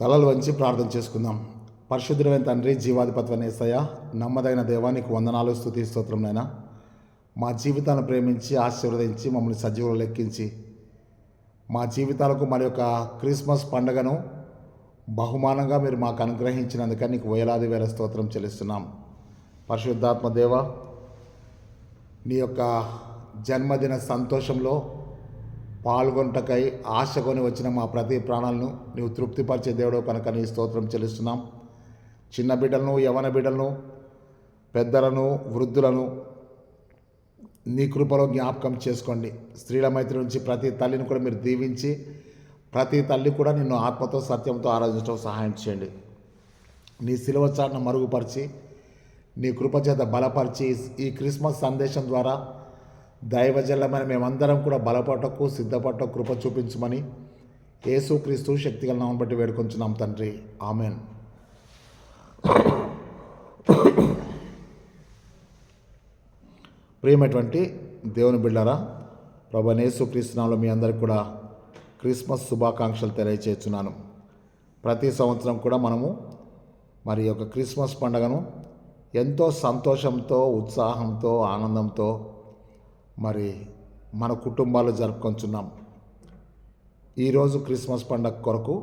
తలలు వంచి ప్రార్థన చేసుకుందాం. పరిశుద్ధమైన తండ్రి, జీవాధిపత్వని యేసయ్య, నమ్మదగిన దేవా, నీకు వందనాలు, స్తుతి, స్తోత్రం నైనా. మా జీవితాన్ని ప్రేమించి ఆశీర్వదించి మమ్మల్ని సజీవులు లెక్కించి మా జీవితాలకు మరి యొక్క క్రిస్మస్ పండుగను బహుమానంగా మీరు మాకు అనుగ్రహించినందుకని నీకు వేలాది వేల స్తోత్రం చెల్లిస్తున్నాం. పరిశుద్ధాత్మ దేవ, నీ యొక్క జన్మదిన సంతోషంలో పాల్గొంటకై ఆశకొని వచ్చిన మా ప్రతి ప్రాణాలను నీవు తృప్తిపరిచే దేవుడు కనుక నీ స్తోత్రం చెల్లిస్తున్నాం. చిన్న బిడ్డలను, యవన బిడ్డలను, పెద్దలను, వృద్ధులను నీ కృపలో జ్ఞాపకం చేసుకోండి. స్త్రీల మైత్రి నుంచి ప్రతి తల్లిని కూడా మీరు దీవించి ప్రతి తల్లి కూడా నిన్ను ఆత్మతో సత్యంతో ఆరాధించడం సహాయం చేయండి. నీ శిలువ చాటును మరుగుపరిచి నీ కృపచేత బలపరిచి ఈ క్రిస్మస్ సందేశం ద్వారా దైవజల్లమైన మేమందరం కూడా బలపడటకు సిద్ధపడట కృప చూపించమని యేసుక్రీస్తు శక్తిగల నామమును బట్టి వేడుకొంచున్నాం తండ్రి, ఆమెన్. ప్రియమైనటువంటి దేవుని బిడ్డలారా, ప్రభువైన యేసుక్రీస్తు నామములో మీ అందరికీ కూడా క్రిస్మస్ శుభాకాంక్షలు తెలియచేస్తున్నాను. ప్రతి సంవత్సరం కూడా మనము మరి యొక్క క్రిస్మస్ పండుగను ఎంతో సంతోషంతో, ఉత్సాహంతో, ఆనందంతో మరి మన కుటుంబాలు జరుపుకొంచున్నాం. ఈరోజు క్రిస్మస్ పండుగ కొరకు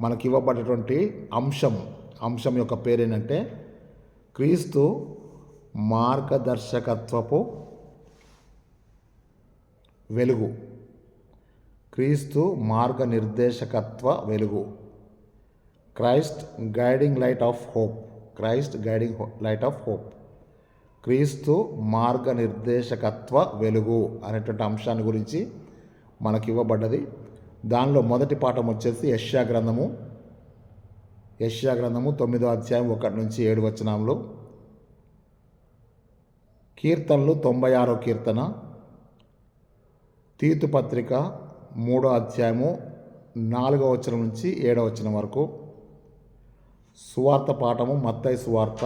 మనకి ఇవ్వబడేటువంటి అంశం యొక్క పేరేంటంటే క్రీస్తు మార్గదర్శకత్వపు వెలుగు. క్రీస్తు మార్గనిర్దేశకత్వ వెలుగు. Christ guiding light of hope. Christ guiding light of hope. క్రీస్తు మార్గనిర్దేశకత్వ వెలుగు అనేటువంటి అంశాన్ని గురించి మనకి ఇవ్వబడ్డది. దానిలో మొదటి పాఠం వచ్చేసి యెషయా గ్రంథము 9వ అధ్యాయం 1 నుంచి 7 వచనాలు, కీర్తనలు 96వ కీర్తన, తీతు పత్రిక 3వ అధ్యాయము 4వ వచనం నుంచి 7వ వచనం వరకు, సువార్త పాఠము మత్తయి సువార్త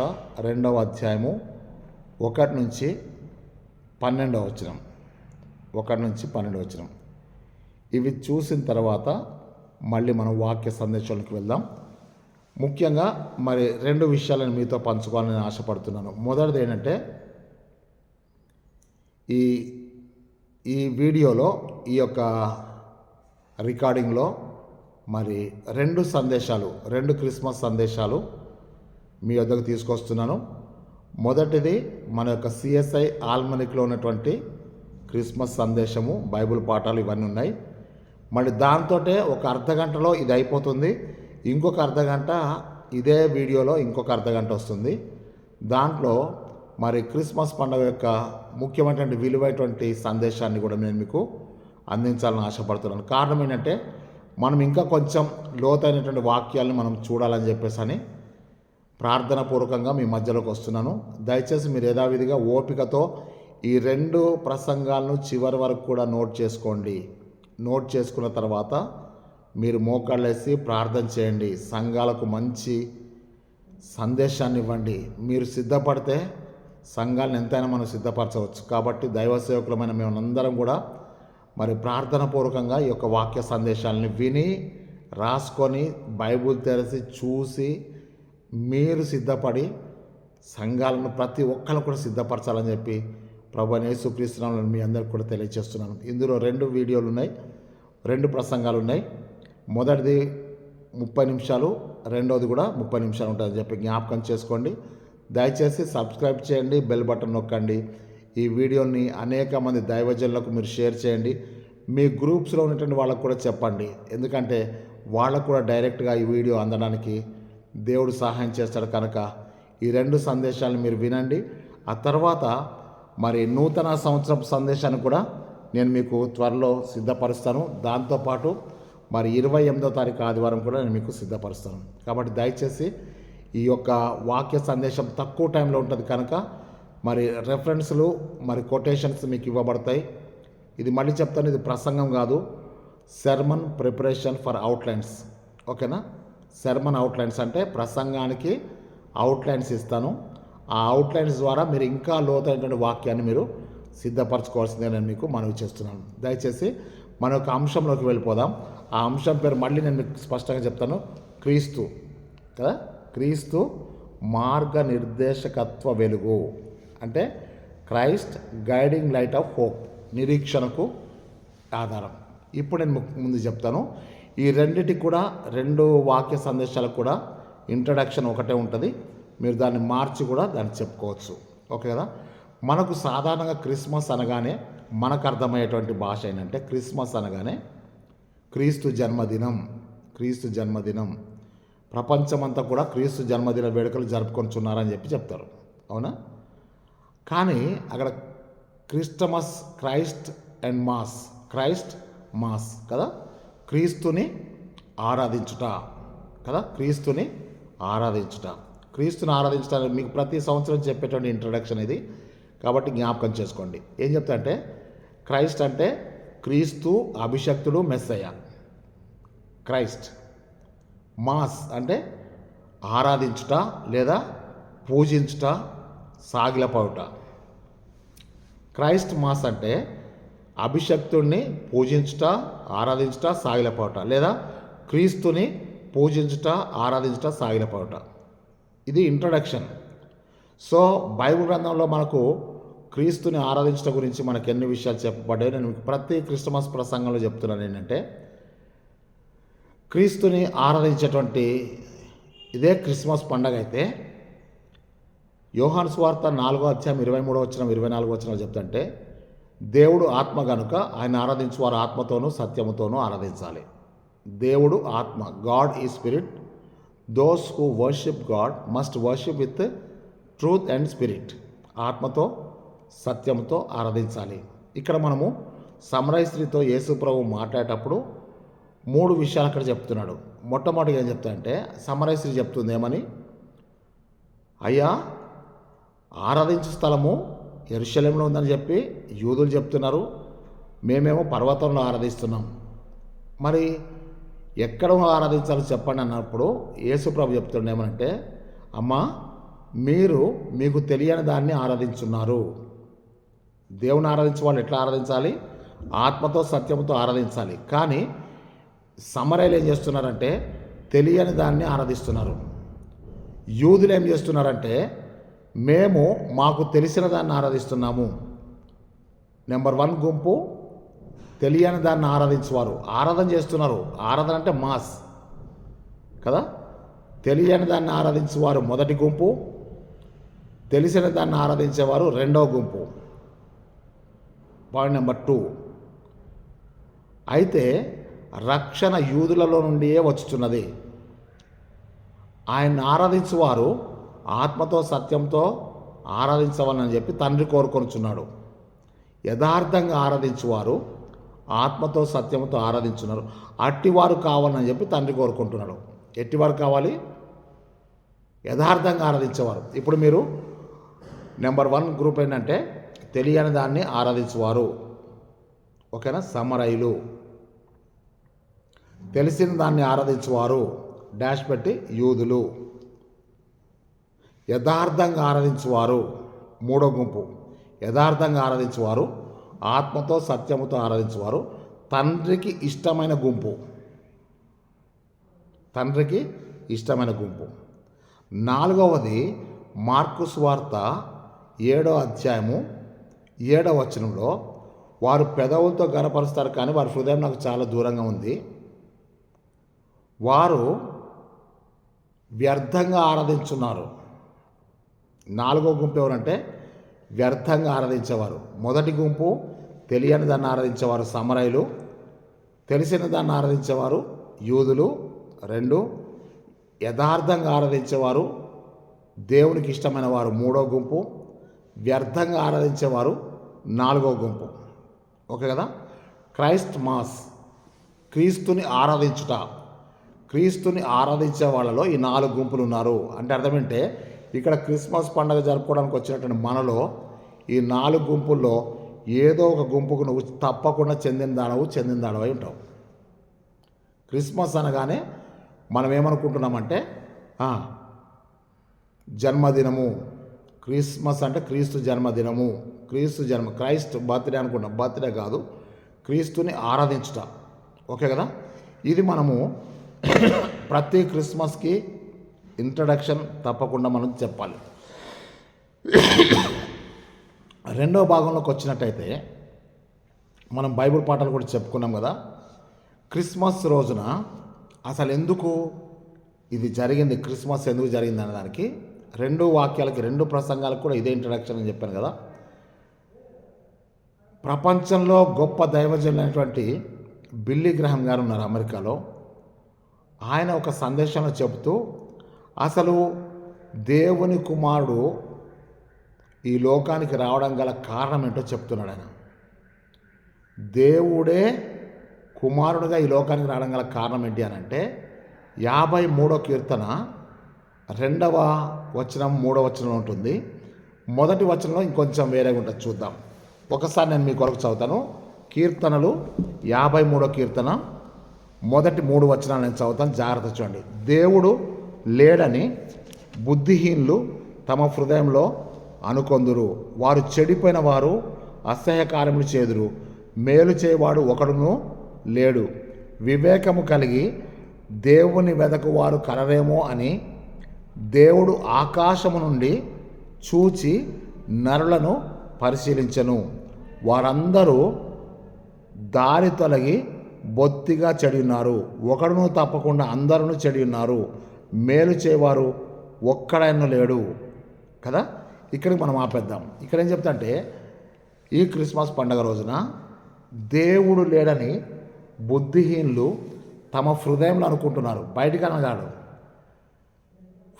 2వ అధ్యాయము 1 నుంచి 12వ వచనం. 1 నుంచి 12వ వచనం. ఇవి చూసిన తర్వాత మళ్ళీ మనం వాక్య సందేశానికి వెళ్దాం. ముఖ్యంగా మరి 2 విషయాలను మీతో పంచుకోవాలని ఆశపడుతున్నాను. మొదటిది ఏంటంటే, ఈ వీడియోలో, ఈ యొక్క రికార్డింగ్లో మరి 2 క్రిస్మస్ సందేశాలు మీ వద్దకు తీసుకొస్తున్నాను. మొదటిది మన యొక్క సిఎస్ఐ ఆల్మనిక్లో ఉన్నటువంటి క్రిస్మస్ సందేశము, బైబిల్ పాఠాలు ఇవన్నీ ఉన్నాయి. మళ్ళీ దాంతో ఒక అర్ధగంటలో ఇది అయిపోతుంది. ఇంకొక అర్ధగంట ఇదే వీడియోలో ఇంకొక అర్ధగంట వస్తుంది. దాంట్లో మరి క్రిస్మస్ పండుగ యొక్క ముఖ్యమైనటువంటి విలువైనటువంటి సందేశాన్ని కూడా నేను మీకు అందించాలని ఆశపడుతున్నాను. కారణం ఏంటంటే, మనం ఇంకా కొంచెం లోతైనటువంటి వాక్యాలను మనం చూడాలని చెప్పేసి అని ప్రార్థనాపూర్వకంగా మీ మధ్యలోకి వస్తున్నాను. దయచేసి మీరు యథావిధిగా ఓపికతో ఈ 2 ప్రసంగాలను చివరి వరకు కూడా నోట్ చేసుకోండి. నోట్ చేసుకున్న తర్వాత మీరు మోకాళ్ళేసి ప్రార్థన చేయండి. సంఘాలకు మంచి సందేశాన్ని ఇవ్వండి. మీరు సిద్ధపడితే సంఘాలను ఎంతైనా మనం సిద్ధపరచవచ్చు. కాబట్టి దైవ సేవకులమైన మేమందరం కూడా మరి ప్రార్థనాపూర్వకంగా ఈ యొక్క వాక్య సందేశాలని విని, రాసుకొని, బైబుల్ తెరిచి చూసి మీరు సిద్ధపడి సంఘాలను ప్రతి ఒక్కరు కూడా సిద్ధపరచాలని చెప్పి ప్రభువైన యేసుక్రీస్తు నామములో మీ అందరికీ కూడా తెలియజేస్తున్నాను. ఇందులో 2 వీడియోలు ఉన్నాయి, 2 ప్రసంగాలు ఉన్నాయి. మొదటిది 30 నిమిషాలు, రెండవది కూడా 30 నిమిషాలు ఉంటుందని చెప్పి జ్ఞాపకం చేసుకోండి. దయచేసి సబ్స్క్రైబ్ చేయండి, బెల్ బటన్ నొక్కండి. ఈ వీడియోని అనేక మంది దైవజనులకు మీరు షేర్ చేయండి. మీ గ్రూప్స్లో ఉన్నటువంటి వాళ్ళకు కూడా చెప్పండి. ఎందుకంటే వాళ్ళకు కూడా డైరెక్ట్గా ఈ వీడియో అందడానికి దేవుడు సహాయం చేస్తాడు. కనుక ఈ 2 సందేశాలను మీరు వినండి. ఆ తర్వాత మరి నూతన సంవత్సరపు సందేశాన్ని కూడా నేను మీకు త్వరలో సిద్ధపరుస్తాను. దాంతోపాటు మరి 28వ తారీఖు ఆదివారం కూడా నేను మీకు సిద్ధపరుస్తాను. కాబట్టి దయచేసి ఈ యొక్క వాక్య సందేశం తక్కువ టైంలో ఉంటుంది కనుక మరి రెఫరెన్స్లు, మరి కొటేషన్స్ మీకు ఇవ్వబడతాయి. ఇది మళ్ళీ చెప్తాను, ఇది ప్రసంగం కాదు, సెర్మన్ ప్రిపరేషన్ ఫర్ అవుట్లైన్స్. ఓకేనా? సెర్మన్ అవుట్లైన్స్ అంటే ప్రసంగానికి అవుట్లైన్స్ ఇస్తాను. ఆ అవుట్లైన్స్ ద్వారా మీరు ఇంకా లోతైనటువంటి వాక్యాన్ని మీరు సిద్ధపరచుకోవాల్సిందే నేను మీకు మనవి చేస్తున్నాను. దయచేసి మన యొక్క అంశంలోకి వెళ్ళిపోదాం. ఆ అంశం పేరు మళ్ళీ నేను మీకు స్పష్టంగా చెప్తాను. క్రీస్తు కదా, క్రీస్తు మార్గనిర్దేశకత్వ వెలుగు అంటే Christ guiding light of hope, నిరీక్షణకు ఆధారం. ఇప్పుడు నేను ముందు చెప్తాను. ఈ రెండిటికి కూడా రెండు వాక్య సందేశాలకు కూడా ఇంట్రడక్షన్ ఒకటే ఉంటుంది. మీరు దాన్ని మార్చి కూడా దాన్ని చెప్పుకోవచ్చు. ఓకే కదా. మనకు సాధారణంగా క్రిస్మస్ అనగానే మనకు అర్థమయ్యేటువంటి భాష ఏంటంటే క్రిస్మస్ అనగానే క్రీస్తు జన్మదినం, క్రీస్తు జన్మదినం, ప్రపంచమంతా కూడా క్రీస్తు జన్మదిన వేడుకలు జరుపుకొనిచున్నారని చెప్పి చెప్తారు. అవునా? కానీ అక్కడ Christmas, Christ and mass, Christ mass కదా, క్రీస్తుని ఆరాధించుట కదా, క్రీస్తుని ఆరాధించుట. క్రీస్తుని ఆరాధించడానికి మీకు ప్రతి సంవత్సరం చెప్పేటువంటి ఇంట్రడక్షన్ ఇది, కాబట్టి జ్ఞాపకం చేసుకోండి. ఏం చెప్తా అంటే క్రైస్ట్ అంటే క్రీస్తు అభిషక్తుడు మెస్సయ్య, క్రైస్ట్. మాస్ అంటే ఆరాధించుట లేదా పూజించుట, సాగిలపడుట. క్రైస్ట్ మాస్ అంటే అభిషక్తుడిని పూజించుట, ఆరాధించుట, సాగిలపడుట లేదా క్రీస్తుని పూజించుట, ఆరాధించుట, సాగిలపడుట. ఇది ఇంట్రడక్షన్. సో బైబిల్ గ్రంథంలో మనకు క్రీస్తుని ఆరాధించడం గురించి మనకు ఎన్ని విషయాలు చెప్పబడ్డాయి నేను ప్రతి క్రిస్టమస్ ప్రసంగంలో చెప్తున్నాను. ఏంటంటే క్రీస్తుని ఆరాధించేటువంటి ఇదే క్రిస్మస్ పండగ అయితే యోహాను సువార్త 4వ అధ్యాయం 23వ వచనం 24వ వచనం చెప్తుంటే దేవుడు ఆత్మ గనుక ఆయన ఆరాధించు వారు ఆత్మతోనూ సత్యముతోనూ ఆరాధించాలి. దేవుడు ఆత్మ, గాడ్ ఈ spirit, those who worship God must worship with truth and spirit. ఆత్మతో సత్యంతో ఆరాధించాలి. ఇక్కడ మనము సమరయ స్త్రీతో యేసు ప్రభు మాట్లాడేటప్పుడు 3 విషయాలు అక్కడ చెప్తున్నాడు. మొట్టమొదటిగా ఏం చెప్తాడంటే సమరయ స్త్రీ చెప్తుంది ఏమని, అయ్యా ఆరాధించు స్థలము యెరూషలేములో ఉందని చెప్పి యూదులు చెప్తున్నారు, మేమేమో పర్వతంలో ఆరాధిస్తున్నాం, మరి ఎక్కడ ఆరాధించాలో చెప్పండి అన్నప్పుడు యేసుప్రభు చెప్తుండే ఏమనంటే, అమ్మా మీరు మీకు తెలియని దాన్ని ఆరాధించున్నారు. దేవుని ఆరాధించే వాళ్ళు ఎట్లా ఆరాధించాలి? ఆత్మతో సత్యంతో ఆరాధించాలి. కానీ సమరయులు ఏం చేస్తున్నారంటే తెలియని దాన్ని ఆరాధిస్తున్నారు. యూదులు ఏం చేస్తున్నారంటే మేము మాకు తెలిసిన దాన్ని ఆరాధిస్తున్నాము. నెంబర్ 1 గుంపు తెలియని దాన్ని ఆరాధించేవారు ఆరాధన చేస్తున్నారు. ఆరాధన అంటే మాస్ కదా. తెలియని దాన్ని ఆరాధించేవారు మొదటి గుంపు, తెలిసిన దాన్ని ఆరాధించేవారు రెండవ గుంపు. పాయింట్ నెంబర్ 2, అయితే రక్షణ యూదులలో నుండియే వచ్చుచున్నది. ఆయన్ని ఆరాధించువారు ఆత్మతో సత్యంతో ఆరాధించవాలని చెప్పి తండ్రి కోరుకొనుచున్నాడు. యథార్థంగా ఆరాధించువారు ఆత్మతో సత్యంతో ఆరాధించున్నారు, అట్టివారు కావాలని చెప్పి తండ్రి కోరుకుంటున్నాడు. ఎట్టివారు కావాలి? యథార్థంగా ఆరాధించేవారు. ఇప్పుడు మీరు నెంబర్ 1 గ్రూప్ ఏంటంటే తెలియని దాన్ని ఆరాధించేవారు. ఓకేనా? సమరయులు. తెలిసిన దాన్ని ఆరాధించేవారు డాష్ పెట్టి యూదులు. యథార్థంగా ఆరాధించేవారు మూడో గుంపు. యథార్థంగా ఆరాధించేవారు ఆత్మతో సత్యముతో ఆరాధించేవారు తండ్రికి ఇష్టమైన గుంపు. తండ్రికి ఇష్టమైన గుంపు. 4వది మార్కు సువార్త 7వ అధ్యాయము 7వ వచనంలో వారు పెదవులతో గనపరుస్తారు కానీ వారి హృదయం నాకు చాలా దూరంగా ఉంది. వారు వ్యర్థంగా ఆరాధించున్నారు. 4వ గుంపు ఎవరంటే వ్యర్థంగా ఆరాధించేవారు. మొదటి గుంపు తెలియని దాన్ని ఆరాధించేవారు సమరయులు, తెలిసిన దాన్ని ఆరాధించేవారు యూదులు. 2 యథార్థంగా ఆరాధించేవారు దేవునికి ఇష్టమైన వారు మూడో గుంపు. వ్యర్థంగా ఆరాధించేవారు 4వ గుంపు. ఓకే కదా? క్రైస్ట్ మాస్, క్రీస్తుని ఆరాధించుట. క్రీస్తుని ఆరాధించే వాళ్ళలో ఈ 4 గుంపులు ఉన్నారు. అంటే అర్థమేంటే ఇక్కడ క్రిస్మస్ పండుగ జరుపుకోవడానికి వచ్చినటువంటి మనలో ఈ 4 గుంపుల్లో ఏదో ఒక గుంపుకు నువ్వు తప్పకుండా చెందిన దానవై ఉంటావు. క్రిస్మస్ అనగానే మనం ఏమనుకుంటున్నామంటే జన్మదినము. క్రిస్మస్ అంటే క్రీస్తు జన్మదినము, క్రైస్ట్ బర్త్డే అనుకుంటాం. బర్త్డే కాదు, క్రీస్తుని ఆరాధించుట. ఓకే కదా? ఇది మనము ప్రతి క్రిస్మస్కి ఇంట్రడక్షన్ తప్పకుండా మనం చెప్పాలి. రెండో భాగంలోకి వచ్చినట్టయితే మనం బైబిల్ పాఠాలు కూడా చెప్పుకున్నాం కదా. క్రిస్మస్ రోజున అసలు ఎందుకు ఇది జరిగింది, క్రిస్మస్ ఎందుకు జరిగింది అనే దానికి 2 వాక్యాలకి 2 ప్రసంగాలకు కూడా ఇదే ఇంట్రడక్షన్ అని చెప్పాను కదా. ప్రపంచంలో గొప్ప దైవజనులైనటువంటి బిల్లీ గ్రహం గారు ఉన్నారు అమెరికాలో. ఆయన ఒక సందేశంలో చెబుతూ అసలు దేవుని కుమారుడు ఈ లోకానికి రావడం గల కారణం ఏంటో చెప్తున్నాడు. ఆయన దేవుడే కుమారుడుగా ఈ లోకానికి రావడం గల కారణం ఏంటి అని అంటే 53వ కీర్తన 2వ వచనం 3వ వచనంలో ఉంటుంది. మొదటి వచనంలో ఇంకొంచెం వేరేగా ఉంటుంది, చూద్దాం. ఒకసారి నేను మీ కొరకు చదువుతాను. కీర్తనలు 53వ కీర్తన మొదటి 3 వచనాలు నేను చదువుతాను, జాగ్రత్త చూడండి. దేవుడు లేడని బుద్ధిహీనులు తమ హృదయంలో అనుకొందురు, వారు చెడిపోయిన వారు అసహ్య కార్యములు చేదురు, మేలు చేయవాడు ఒకడును లేడు, వివేకము కలిగి దేవుని వెదకు వారు కలరేమో అని దేవుడు ఆకాశము నుండి చూచి నరులను పరిశీలించెను, వారందరూ దారి తొలగి బొత్తిగా చెడి ఉన్నారు, ఒకడును తప్పకుండా అందరూ చెడి ఉన్నారు, మేలు చేయవారు ఒక్కడైనా లేడు. కదా, ఇక్కడికి మనం ఆపేద్దాం. ఇక్కడ ఏం చెప్తాంటే ఈ క్రిస్మస్ పండుగ రోజున దేవుడు లేడని బుద్ధిహీనులు తమ హృదయంలో అనుకుంటున్నారు, బయటికి అనగాడు.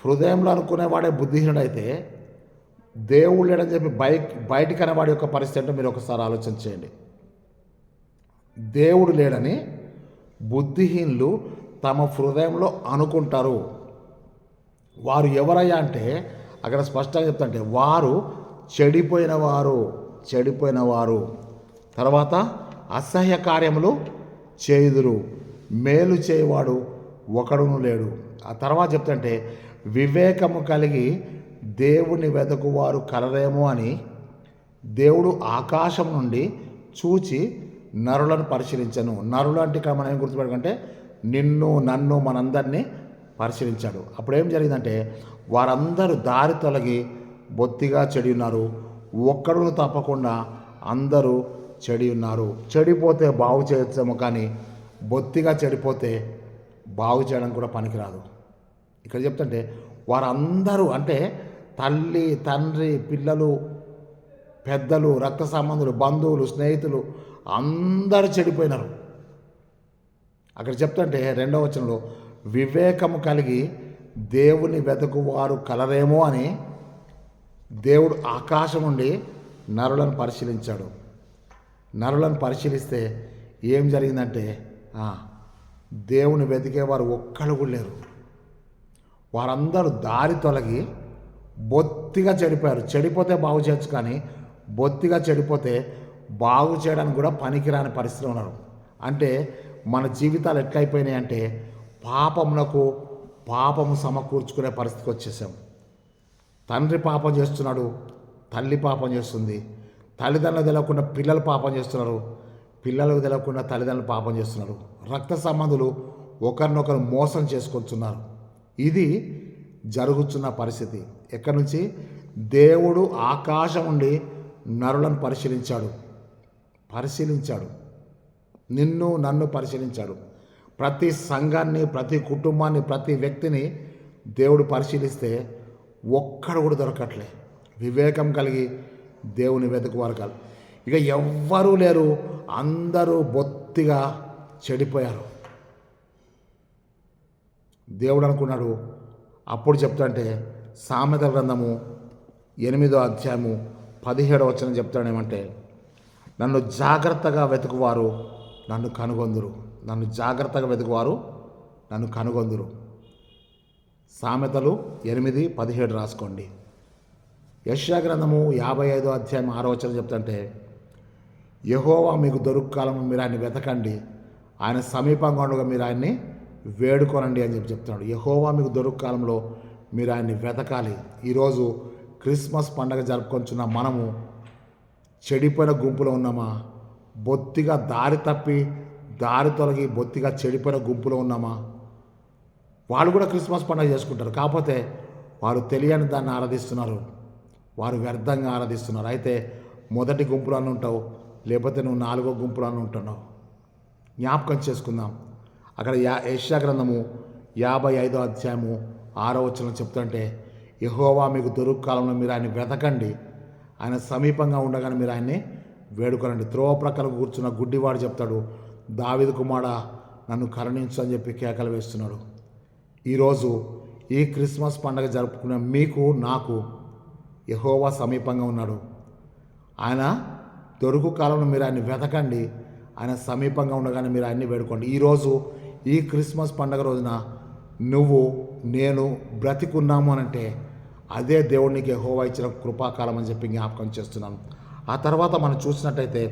హృదయంలో అనుకునేవాడే బుద్ధిహీనుడైతే దేవుడు లేడని చెప్పి బయటికి అనేవాడి యొక్క పరిస్థితి అంటే మీరు ఒకసారి ఆలోచన చేయండి. దేవుడు లేడని బుద్ధిహీనులు తమ హృదయంలో అనుకుంటారు. వారు ఎవరయ్యా అంటే అక్కడ స్పష్టంగా చెప్తాంటే వారు చెడిపోయిన వారు తర్వాత అసహ్య కార్యములు చేయుదురు, మేలు చేయవాడు ఒకడును లేడు. ఆ తర్వాత చెప్తుంటే వివేకము కలిగి దేవుని వెదకు వారు కలరేమో అని దేవుడు ఆకాశం నుండి చూచి నరులను పరిశీలించను. నరులు అంటే ఇక్కడ మనం ఏం గుర్తుపెట్టుకుంటే నిన్ను నన్ను మనందరినీ పరిశీలించాడు. అప్పుడు ఏం జరిగిందంటే వారందరూ దారి తొలగి బొత్తిగా చెడి ఉన్నారు, ఒక్కడును తప్పకుండా అందరూ చెడి ఉన్నారు. చెడిపోతే బాగు చేయొచ్చేమో కానీ బొత్తిగా చెడిపోతే బాగు చేయడం కూడా పనికిరాదు. ఇక్కడ చెప్తుంటే వారందరూ అంటే తల్లి తండ్రి పిల్లలు పెద్దలు రక్త సంబంధులు బంధువులు స్నేహితులు అందరూ చెడిపోయినారు. అక్కడ చెప్తుంటే 2వ వచనంలో వివేకము కలిగి దేవుని వెతకు వారు కలరేమో అని దేవుడు ఆకాశం నుండి నరులను పరిశీలించాడు. నరులను పరిశీలిస్తే ఏం జరిగిందంటే దేవుని వెతికేవారు ఒక్కడు కూడా లేరు. వారందరూ దారి తొలగి బొత్తిగా చెడిపోయారు. చెడిపోతే బాగు చేయొచ్చు కానీ బొత్తిగా చెడిపోతే బాగు చేయడానికి కూడా పనికిరాని పరిస్థితిలో ఉన్నారు. అంటే మన జీవితాలు ఎట్లయిపోయినాయి అంటే పాపము సమకూర్చుకునే పరిస్థితికి వచ్చేసాం. తండ్రి పాపం చేస్తున్నాడు, తల్లి పాపం చేస్తుంది, తల్లిదండ్రులు తెలవకుండా పిల్లలు పాపం చేస్తున్నారు, పిల్లలకు తెలవకుండా తల్లిదండ్రులు పాపం చేస్తున్నారు, రక్త సంబంధులు ఒకరినొకరు మోసం చేసుకొస్తున్నారు. ఇది జరుగుతున్న పరిస్థితి. ఎక్కడి నుంచి? దేవుడు ఆకాశం నుండి నరులను పరిశీలించాడు, నిన్ను నన్ను పరిశీలించాడు. ప్రతి సంఘాన్ని ప్రతి కుటుంబాన్ని ప్రతి వ్యక్తిని దేవుడు పరిశీలిస్తే ఒక్కడు కూడా దొరకట్లే. వివేకం కలిగి దేవుని వెతుకువారు కాదు. ఇక ఎవ్వరూ లేరు, అందరూ బొత్తిగా చెడిపోయారు. దేవుడు అనుకున్నాడు. అప్పుడు చెప్తాంటే సామెతల గ్రంథము 8వ అధ్యాయము 17వ వచనం చెప్తాడు ఏమంటే నన్ను జాగ్రత్తగా వెతుకువారు నన్ను కనుగొందురు. నన్ను జాగ్రత్తగా వెతుకువారు నన్ను కనుగొందురు. సామెతలు 8:17 రాసుకోండి. యెషయా గ్రంథము 55వ అధ్యాయం 6వ వచనం చెప్తుంటే యెహోవా మీకు దొరుకు కాలము మీరు ఆయన్ని వెతకండి, ఆయన సమీపంగా ఉండగా మీరు ఆయన్ని వేడుకోనండి అని చెప్తున్నాడు. యెహోవా మీకు దొరుకు కాలంలో మీరు ఆయన్ని వెతకాలి. ఈరోజు క్రిస్మస్ పండుగ జరుపుకొంచున్న మనము చెడిపోయిన గుంపులో ఉన్నామా? బొత్తిగా దారి తప్పి దారి తొలగి బొత్తిగా చెడిపోయిన గుంపులో ఉన్నామా? వాళ్ళు కూడా క్రిస్మస్ పండుగ చేసుకుంటారు. కాకపోతే వారు తెలియని దాన్ని ఆరాధిస్తున్నారు, వారు వ్యర్థంగా ఆరాధిస్తున్నారు. అయితే మొదటి గుంపులో ఉంటావు, లేకపోతే నువ్వు 4వ గుంపులో ఉంటున్నావు. జ్ఞాపకం చేసుకుందాం. అక్కడ యెషయా గ్రంథము 55వ అధ్యాయము 6వ వచనం చెప్తుంటే, యెహోవా మీకు దొరుకు కాలంలో మీరు ఆయన వెతకండి, ఆయన సమీపంగా ఉండగానే మీరు ఆయన్ని వేడుకోనండి. త్రోవ ప్రక్కన కూర్చున్న గుడ్డివాడు చెప్తాడు, దావీదు కుమారుడా నన్ను కరుణించు అని చెప్పి కేకలు వేస్తున్నాడు. ఈరోజు ఈ క్రిస్మస్ పండుగ జరుపుకునే మీకు నాకు యెహోవా సమీపంగా ఉన్నాడు. ఆయన దొరుకు కాలంలో మీరు ఆయన్ని వెతకండి, ఆయన సమీపంగా ఉండగానే మీరు ఆయన్ని వేడుకోండి. ఈరోజు ఈ క్రిస్మస్ పండుగ రోజున నువ్వు నేను బ్రతికున్నాము అనంటే అదే దేవుడికి యెహోవా ఇచ్చిన కృపాకాలం అని చెప్పి జ్ఞాపకం చేస్తున్నాను. ఆ తర్వాత మనం చూసినట్టయితే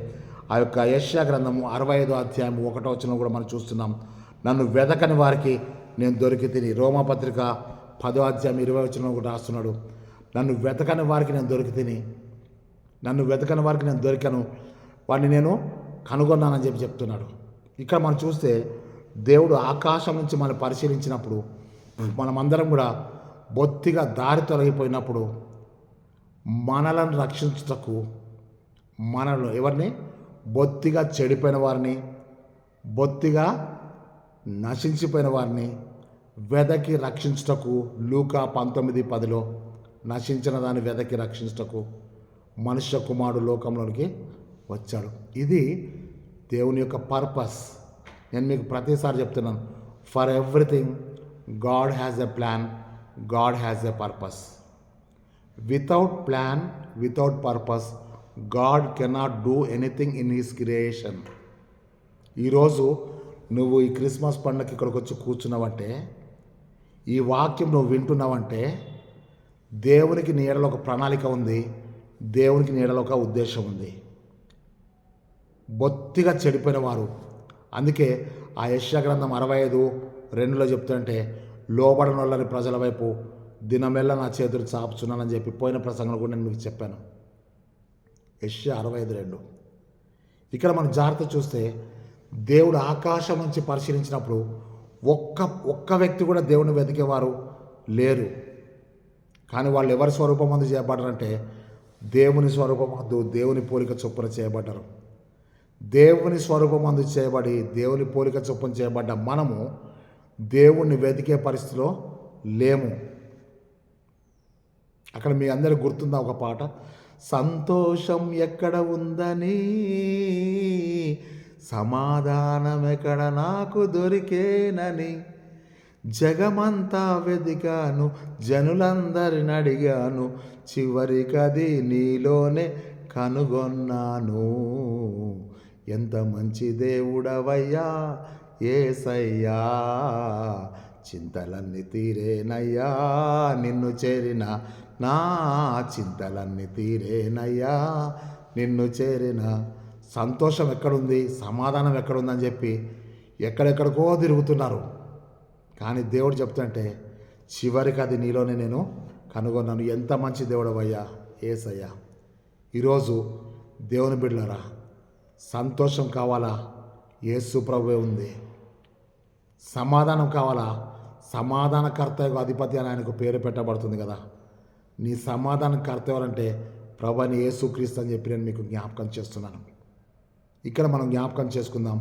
ఆ యొక్క యెషయా గ్రంథము 65వ అధ్యాయం 1వ వచనం కూడా మనం చూస్తున్నాం. నన్ను వెతకని వారికి నేను దొరికి తిని. రోమాపత్రిక 10వ అధ్యాయం 20వ వచనం కూడా రాస్తున్నాడు, నన్ను వెతకని వారికి నేను దొరికి తిని, నన్ను వెతకని వారికి నేను దొరికాను, వాడిని నేను కనుగొన్నానని చెప్పి చెప్తున్నాడు. ఇక్కడ మనం చూస్తే దేవుడు ఆకాశం నుంచి మనం పరిశీలించినప్పుడు మనమందరం కూడా బొత్తిగా దారి తొలగిపోయినప్పుడు మనలను రక్షించుటకు మనలో ఎవరిని బొత్తిగా చెడిపోయిన వారిని, బొత్తిగా నశించిపోయిన వారిని వెదకి రక్షించుటకు లూకా 19:10 నశించిన దాన్ని వెదకి రక్షించుటకు మనుష్య కుమారుడు లోకంలోనికి వచ్చాడు. ఇది దేవుని యొక్క పర్పస్. నేను మీకు ప్రతిసారి చెప్తున్నాను, for everything God has a plan, God has a purpose. Without plan, without purpose God cannot do anything in his creation. ఈరోజు నువ్వు ఈ క్రిస్మస్ పండుగకి ఇక్కడికి వచ్చి కూర్చున్నావంటే, ఈ వాక్యం నువ్వు వింటున్నావంటే దేవునికి నీ ఎడల ఒక ప్రణాళిక ఉంది, దేవునికి నీ ఎడల ఒక ఉద్దేశం ఉంది. బొత్తిగా చెడిపోయిన వారు, అందుకే ఆ యెషయా గ్రంథం 65:2 చెప్తుంటే, లోబడనొల్లని ప్రజల వైపు దినమెల్ల నా చేతులు చాపుచున్నానని చెప్పి పోయిన ప్రసంగంలో కూడా నేను మీకు చెప్పాను. యెషయా 65:2. ఇక్కడ మనం జాగ్రత్త చూస్తే దేవుడు ఆకాశం నుంచి పరిశీలించినప్పుడు ఒక్క వ్యక్తి కూడా దేవుని వెతికేవారు లేరు. కానీ వాళ్ళు ఎవరి స్వరూపమందు చేయబడ్డారంటే దేవుని స్వరూపమందు, దేవుని పోలిక చొప్పున చేయబడ్డారు. దేవుని స్వరూపమందు చేయబడి దేవుని పోలిక చొప్పున చేయబడ్డ మనము దేవుణ్ణి వెతికే పరిస్థితిలో లేము. అక్కడ మీ అందరికి గుర్తుందా ఒక పాట, సంతోషం ఎక్కడ ఉందని సమాధానం ఎక్కడ నాకు దొరికేనని జగమంతా వెదిగాను, జనులందరిని అడిగాను, చివరికది నీలోనే కనుగొన్నాను. ఎంత మంచి దేవుడవయ్యా యేసయ్యా, చింతలన్నీ తీరేనయ్యా నిన్ను చేరిన, నా చింతలన్నీ తీరేనయ్యా నిన్ను చేరిన. సంతోషం ఎక్కడుంది, సమాధానం ఎక్కడుందని చెప్పి ఎక్కడెక్కడికో తిరుగుతున్నారు. కానీ దేవుడు చెప్తుంటే చివరికి అది నీలోనే నేను కనుగొన్నాను. ఎంత మంచి దేవుడవయ్యా యేసయ్యా. ఈరోజు దేవుని బిడ్డలారా, సంతోషం కావాలా, యేసు ప్రభువే ఉంది. సమాధానం కావాలా, సమాధానకర్త అధిపతి అని ఆయనకు పేరు పెట్టబడుతుంది కదా. నీ సమాధానకర్త ఎవరంటే ప్రభు అని యేసుక్రీస్తు అని చెప్పి నేను మీకు జ్ఞాపకం చేస్తున్నాను. ఇక్కడ మనం జ్ఞాపకం చేసుకుందాం,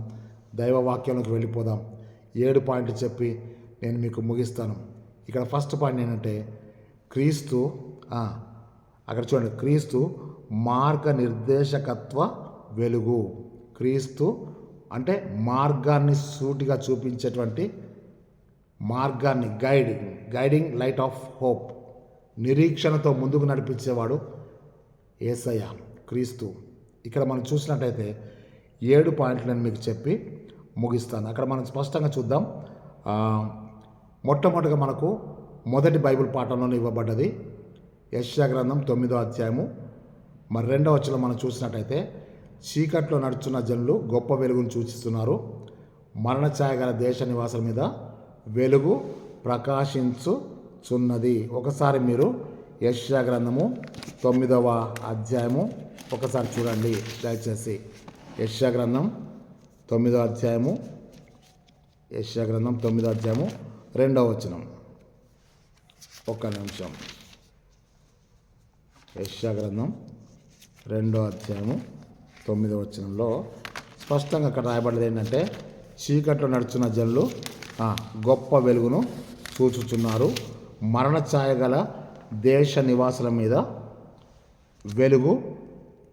దైవ వాక్యంలోకి వెళ్ళిపోదాం. 7 పాయింట్లు చెప్పి నేను మీకు ముగిస్తాను. ఇక్కడ ఫస్ట్ పాయింట్ ఏంటంటే క్రీస్తు, అక్కడ చూడండి, క్రీస్తు మార్గ నిర్దేశకత్వ వెలుగు. క్రీస్తు అంటే మార్గాన్ని సూటిగా చూపించేటువంటి మార్గాన్ని, గైడింగ్ లైట్ ఆఫ్ హోప్, నిరీక్షణతో ముందుకు నడిపించేవాడు యేసయ్య క్రీస్తు. ఇక్కడ మనం చూసినట్టయితే 7 పాయింట్లు నేను మీకు చెప్పి ముగిస్తాను. అక్కడ మనం స్పష్టంగా చూద్దాం. మొట్టమొదటిగా మనకు మొదటి బైబిల్ పాఠంలోనే ఇవ్వబడ్డది యెషయా గ్రంథం 9వ అధ్యాయము 2వ వచనం మనం చూసినట్టయితే, చీకట్లో నడుచున్న జనులు గొప్ప వెలుగును సూచిస్తున్నారు, మరణ ఛాయ గల దేశ నివాసుల మీద వెలుగు ప్రకాశించుచున్నది. ఒకసారి మీరు యెషయా గ్రంథము 9వ అధ్యాయము ఒకసారి చూడండి దయచేసి. యెషయా గ్రంథం 9వ అధ్యాయము, యెషయా గ్రంథం 9వ అధ్యాయము 2వ వచనం. ఒక్క నిమిషం. యెషయా గ్రంథం 2వ అధ్యాయము 9వ వచనంలో స్పష్టంగా అక్కడ రాయబడ్డది ఏంటంటే, చీకట్లో నడుచున్న జనులు గొప్ప వెలుగును చూచుచున్నారు, మరణ ఛాయ గల దేశ నివాసుల మీద వెలుగు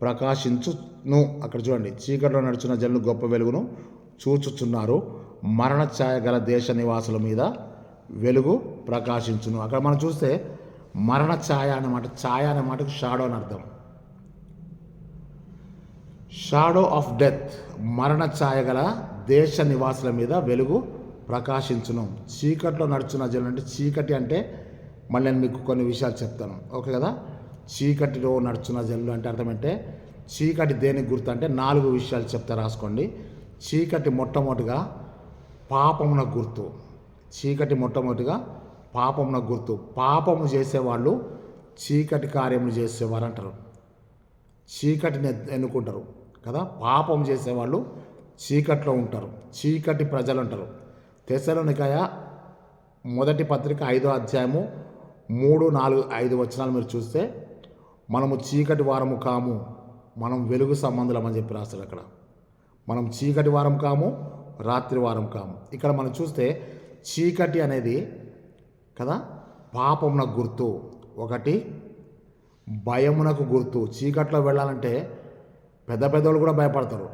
ప్రకాశించును. అక్కడ చూడండి, చీకట్లో నడుచున్న జనులు గొప్ప వెలుగును చూచుచున్నారు, మరణ ఛాయ గల దేశ నివాసుల మీద వెలుగు ప్రకాశించును. అక్కడ మనం చూస్తే మరణ ఛాయ అనే మాట, ఛాయ అనే మాటకు షాడో అని అర్థం. షాడో ఆఫ్ డెత్, మరణ ఛాయ గల దేశ నివాసుల మీద వెలుగు ప్రకాశించును. చీకట్లో నడుచున్న జనులు అంటే, చీకటి అంటే మళ్ళీ నేను మీకు కొన్ని విషయాలు చెప్తాను, ఓకే కదా. చీకటిలో నడుచున్న జనులు అంటే అర్థం అంటే, చీకటి దేనికి గుర్తు అంటే 4 విషయాలు చెప్తా, రాసుకోండి. చీకటి మొట్టమొదటిగా పాపమున గుర్తు. చీకటి మొట్టమొదటిగా పాపమున గుర్తు. పాపము చేసేవాళ్ళు చీకటి కార్యములు చేసేవారు అంటారు, చీకటిని ఎన్నుకుంటారు కదా. పాపం చేసేవాళ్ళు చీకట్లో ఉంటారు, చీకటి ప్రజలు అంటారు. తెస్సలోనికయ మొదటి పత్రిక 5వ అధ్యాయము 3, 4, 5 వచనాలు మీరు చూస్తే, మనము చీకటి వారము కాము, మనం వెలుగు సంబంధులం అని చెప్పి రాస్తారు అక్కడ. మనం చీకటి వారం కాము, రాత్రి వారం కాము. ఇక్కడ మనం చూస్తే చీకటి అనేది కదా పాపమునకు గుర్తు, ఒకటి భయమునకు గుర్తు. చీకట్లో వెళ్ళాలంటే పెద్ద పెద్దోళ్ళు కూడా భయపడతారు.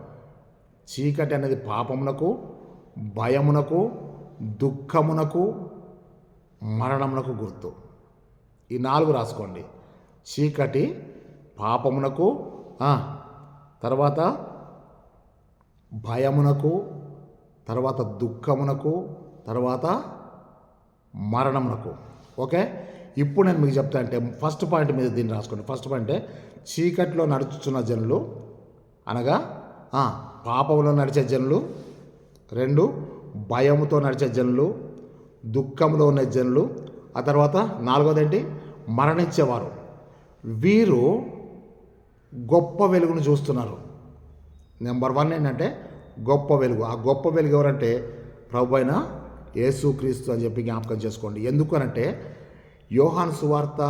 చీకటి అనేది పాపమునకు, భయమునకు, దుఃఖమునకు, మరణమునకు గుర్తు. ఈ 4 రాసుకోండి. చీకటి పాపమునకు, తర్వాత భయమునకు, తర్వాత దుఃఖమునకు, తర్వాత మరణమునకు. ఓకే, ఇప్పుడు నేను మీకు చెప్తా అంటే ఫస్ట్ పాయింట్ మీద దీన్ని రాసుకోండి. ఫస్ట్ పాయింట్, చీకటిలో నడుచుచున్న జనులు అనగా పాపంలో నడిచే జనులు. 2, భయముతో నడిచే జనులు, దుఃఖంలో ఉన్న జనులు. ఆ తర్వాత 4వది ఏంటి, మరణించేవారు. వీరు గొప్ప వెలుగును చూస్తున్నారు. నెంబర్ 1 ఏంటంటే గొప్ప వెలుగు. ఆ గొప్ప వెలుగు ఎవరంటే ప్రభు అయిన యేసుక్రీస్తు అని చెప్పి జ్ఞాపకం చేసుకోండి. ఎందుకు అనంటే, యోహాను సువార్త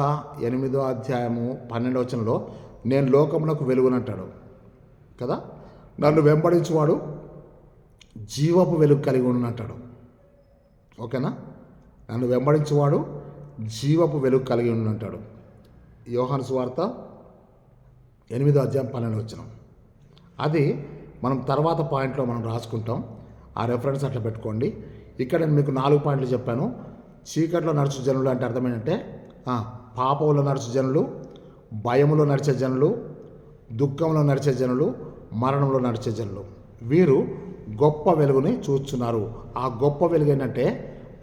8వ అధ్యాయము 12వ వచనంలో, నేను లోకమునకు వెలుగునంటాడు కదా. నన్ను వెంబడించువాడు జీవపు వెలుగు కలిగి ఉన్నంటాడు, ఓకేనా. నన్ను వెంబడించువాడు జీవపు వెలుగు కలిగి ఉన్నంటాడు. యోహాను సువార్త 8వ అధ్యాయం 12వ వచనం. అది మనం తర్వాత పాయింట్లో మనం రాసుకుంటాం, ఆ రెఫరెన్స్ అట్లా పెట్టుకోండి. ఇక్కడ నేను మీకు 4 పాయింట్లు చెప్పాను. చీకట్లో నడుచు జనులు అంటే అర్థం ఏంటంటే, పాపంలో నడుచు జనులు, భయములో నడిచే జనులు, దుఃఖంలో నడిచే జనులు, మరణంలో నడిచే జనులు. వీరు గొప్ప వెలుగుని చూస్తున్నారు. ఆ గొప్ప వెలుగు ఏంటంటే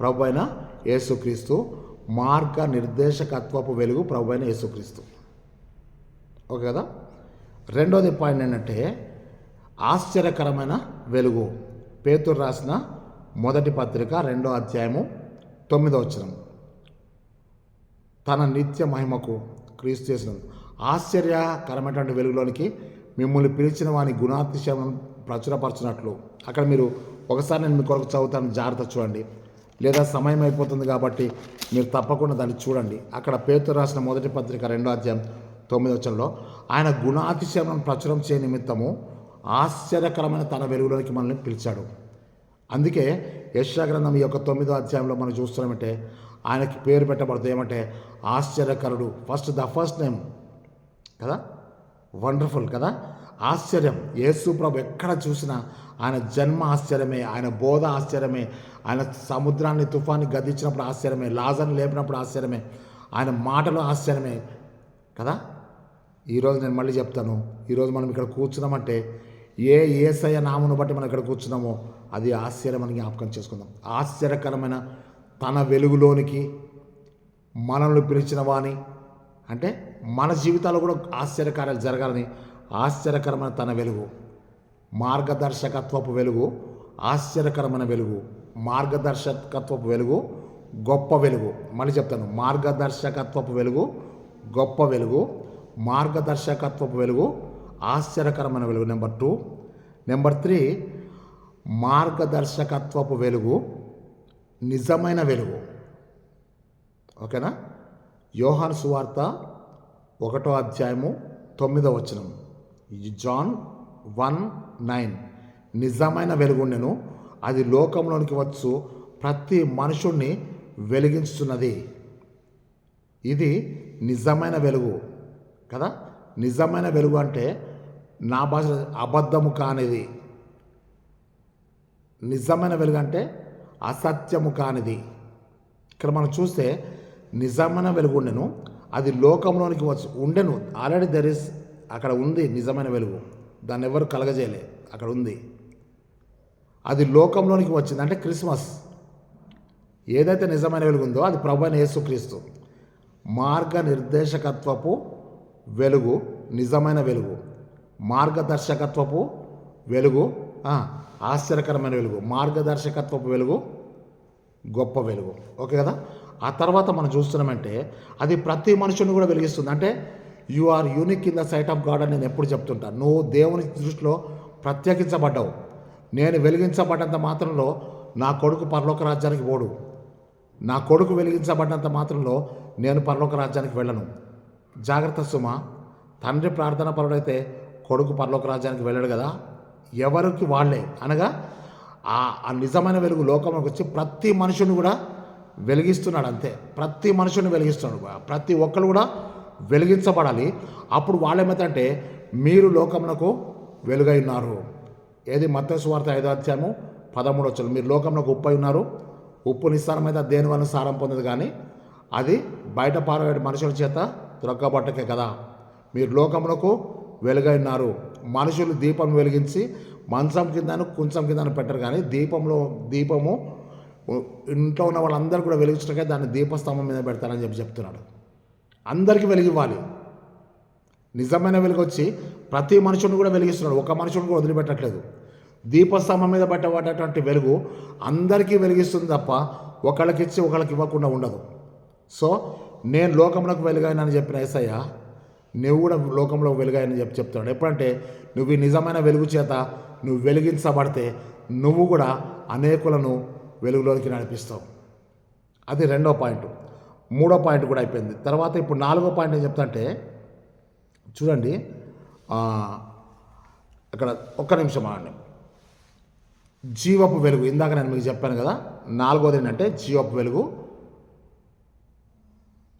ప్రభు అయిన యేసుక్రీస్తు, మార్గ నిర్దేశకత్వపు వెలుగు ప్రభు అయిన యేసుక్రీస్తు, ఓకే కదా. 2వది పాయింట్ ఏంటంటే ఆశ్చర్యకరమైన వెలుగు. పేతురు రాసిన మొదటి పత్రిక 2వ అధ్యాయము 9వ వచనం. తన నిత్య మహిమకు క్రీస్తు చేసిన ఆశ్చర్యకరమైనటువంటి వెలుగులోనికి మిమ్మల్ని పిలిచిన వాని గుణాతిశయం ప్రచురపరచునట్లు. అక్కడ మీరు ఒకసారి నేను మీ కొరకు చదువుతాను, జాగ్రత్త చూడండి, లేదా సమయం అయిపోతుంది కాబట్టి మీరు తప్పకుండా దాన్ని చూడండి. అక్కడ పేతురు రాసిన మొదటి పత్రిక 2వ అధ్యాయం 9వ వచనంలో, ఆయన గుణాతిశయం ప్రచురం చేయ నిమిత్తము ఆశ్చర్యకరమైన తన వెలుగులోనికి మనల్ని పిలిచాడు. అందుకే యెషయా గ్రంథం ఈ యొక్క 9వ అధ్యాయంలో మనం చూస్తున్నామంటే ఆయనకి పేరు పెట్టబడుతుంది ఏమంటే ఆశ్చర్యకరుడు. ద ఫస్ట్ నేమ్ కదా, వండర్ఫుల్ కదా, ఆశ్చర్యం. యేసు ప్రభు ఎక్కడ చూసినా ఆయన జన్మ ఆశ్చర్యమే, ఆయన బోధ ఆశ్చర్యమే, ఆయన సముద్రాన్ని తుఫాన్ని గద్దించినప్పుడు ఆశ్చర్యమే, లాజర్ని లేపినప్పుడు ఆశ్చర్యమే, ఆయన మాటలు ఆశ్చర్యమే కదా. ఈరోజు నేను మళ్ళీ చెప్తాను, ఈరోజు మనం ఇక్కడ కూర్చున్నామంటే యేసయ్య నామమును బట్టి మనం ఇక్కడ కూర్చున్నామో అది ఆశ్చర్యం అని జ్ఞాపకం చేసుకుందాం. ఆశ్చర్యకరమైన తన వెలుగులోనికి మనల్ని పిలిచిన వాని అంటే మన జీవితాల్లో కూడా ఆశ్చర్యకార్యాలు జరగాలని ఆశ్చర్యకరమైన తన వెలుగు, మార్గదర్శకత్వపు వెలుగు, ఆశ్చర్యకరమైన వెలుగు, మార్గదర్శకత్వపు వెలుగు, గొప్ప వెలుగు. మళ్ళీ చెప్తాను, మార్గదర్శకత్వపు వెలుగు, గొప్ప వెలుగు, మార్గదర్శకత్వపు వెలుగు, ఆశ్చర్యకరమైన వెలుగు. నెంబర్ 2. నెంబర్ 3, మార్గదర్శకత్వపు వెలుగు, నిజమైన వెలుగు. ఓకేనా? యోహాను సువార్త 1వ అధ్యాయము 9వ వచనం. జాన్ 1:9. నిజమైన వెలుగు నేను, అది లోకంలోనికి వచ్చు ప్రతి మనుషుణ్ణి వెలిగించుతున్నది. ఇది నిజమైన వెలుగు కదా. నిజమైన వెలుగు అంటే నా భాష అబద్ధము కానిది. నిజమైన వెలుగు అంటే అసత్యము కానిది. ఇక్కడ మనం చూస్తే నిజమైన వెలుగు ఉండెను, అది లోకంలోనికి ఉండెను. ఆల్రెడీ అక్కడ ఉంది నిజమైన వెలుగు. దాన్ని ఎవరు కలగజేయలే, అక్కడ ఉంది. అది లోకంలోనికి వచ్చింది అంటే క్రిస్మస్. ఏదైతే నిజమైన వెలుగు ఉందో అది ప్రభువైన యేసుక్రీస్తు. మార్గనిర్దేశకత్వపు వెలుగు నిజమైన వెలుగు. మార్గదర్శకత్వపు వెలుగు ఆశ్చర్యకరమైన వెలుగు. మార్గదర్శకత్వపు వెలుగు గొప్ప వెలుగు. ఓకే కదా. ఆ తర్వాత మనం చూస్తున్నామంటే అది ప్రతి మనుషుని కూడా వెలిగిస్తుంది. అంటే you are unique in the sight of God అని నేను ఎప్పుడు చెప్తుంటాను. నువ్వు దేవుని దృష్టిలో ప్రత్యేకించబడ్డావు. నేను వెలిగించబడ్డంత మాత్రంలో నా కొడుకు పరలోక రాజ్యానికి పోడు. నా కొడుకు వెలిగించబడ్డంత మాత్రంలో నేను పరలోక రాజ్యానికి వెళ్ళను. జాగ్రత్త సుమా. తండ్రి ప్రార్థన పరుడైతే కొడుకు పరలోక రాజ్యానికి వెళ్ళడు కదా. ఎవరికి వాళ్ళే, అనగా ఆ నిజమైన వెలుగు లోకంలోకి వచ్చి ప్రతి మనుషుని కూడా వెలిగిస్తున్నాడు. అంతే, ప్రతి మనుషుని వెలిగిస్తున్నాడు. ప్రతి ఒక్కరు కూడా వెలిగించబడాలి. అప్పుడు వాళ్ళేమైతే మీరు లోకమునకు వెలుగై ఉన్నారు. ఏది మత్తయి సువార్త 5వ అధ్యాయము 13వ వచనం. మీరు లోకంలోకి ఉప్పై ఉన్నారు. ఉప్పు నిస్సారమైతే దేని వల్ల సారం పొందదు, కానీ అది బయట పారవేటి మనుషుల చేత త్రొక్కబట్టకే కదా. మీరు లోకమునకు వెలుగై ఉన్నారు. మనుషులు దీపం వెలిగించి మంచం కిందను కుంచం కిందను పెట్టరు, కానీ దీపము ఇంట్లో ఉన్న వాళ్ళందరూ కూడా వెలిగించటకే దాన్ని దీపస్తంభం మీద పెడతారని చెప్తున్నాడు. అందరికీ వెలిగివ్వాలి. నిజమైన వెలుగు వచ్చి ప్రతి మనుషుని కూడా వెలిగిస్తున్నాడు. ఒక మనుషుని కూడా వదిలిపెట్టట్లేదు. దీపస్తంభం మీద పెట్టబడేటువంటి వెలుగు అందరికీ వెలిగిస్తుంది తప్ప ఒకళ్ళకిచ్చి ఒకళ్ళకి ఇవ్వకుండా ఉండదు. సో నేను లోకంలోకి వెలుగాయనని చెప్పిన యేసయ్య నువ్వు కూడా లోకంలో వెలుగాయని చెప్తున్నాడు. ఎప్పుడంటే నువ్వు ఈ నిజమైన వెలుగు చేత నువ్వు వెలిగించబడితే నువ్వు కూడా అనేకులను వెలుగులోనికి నడిపిస్తావు. అది 2వ పాయింట్. 3వ పాయింట్ కూడా అయిపోయింది. తర్వాత ఇప్పుడు 4వ పాయింట్ ఏం చెప్తాంటే చూడండి. అక్కడ ఒక్క నిమిషం ఆడండి. జీవపు వెలుగు. ఇందాక నేను మీకు చెప్పాను కదా. 4వది ఏంటంటే జీవపు వెలుగు.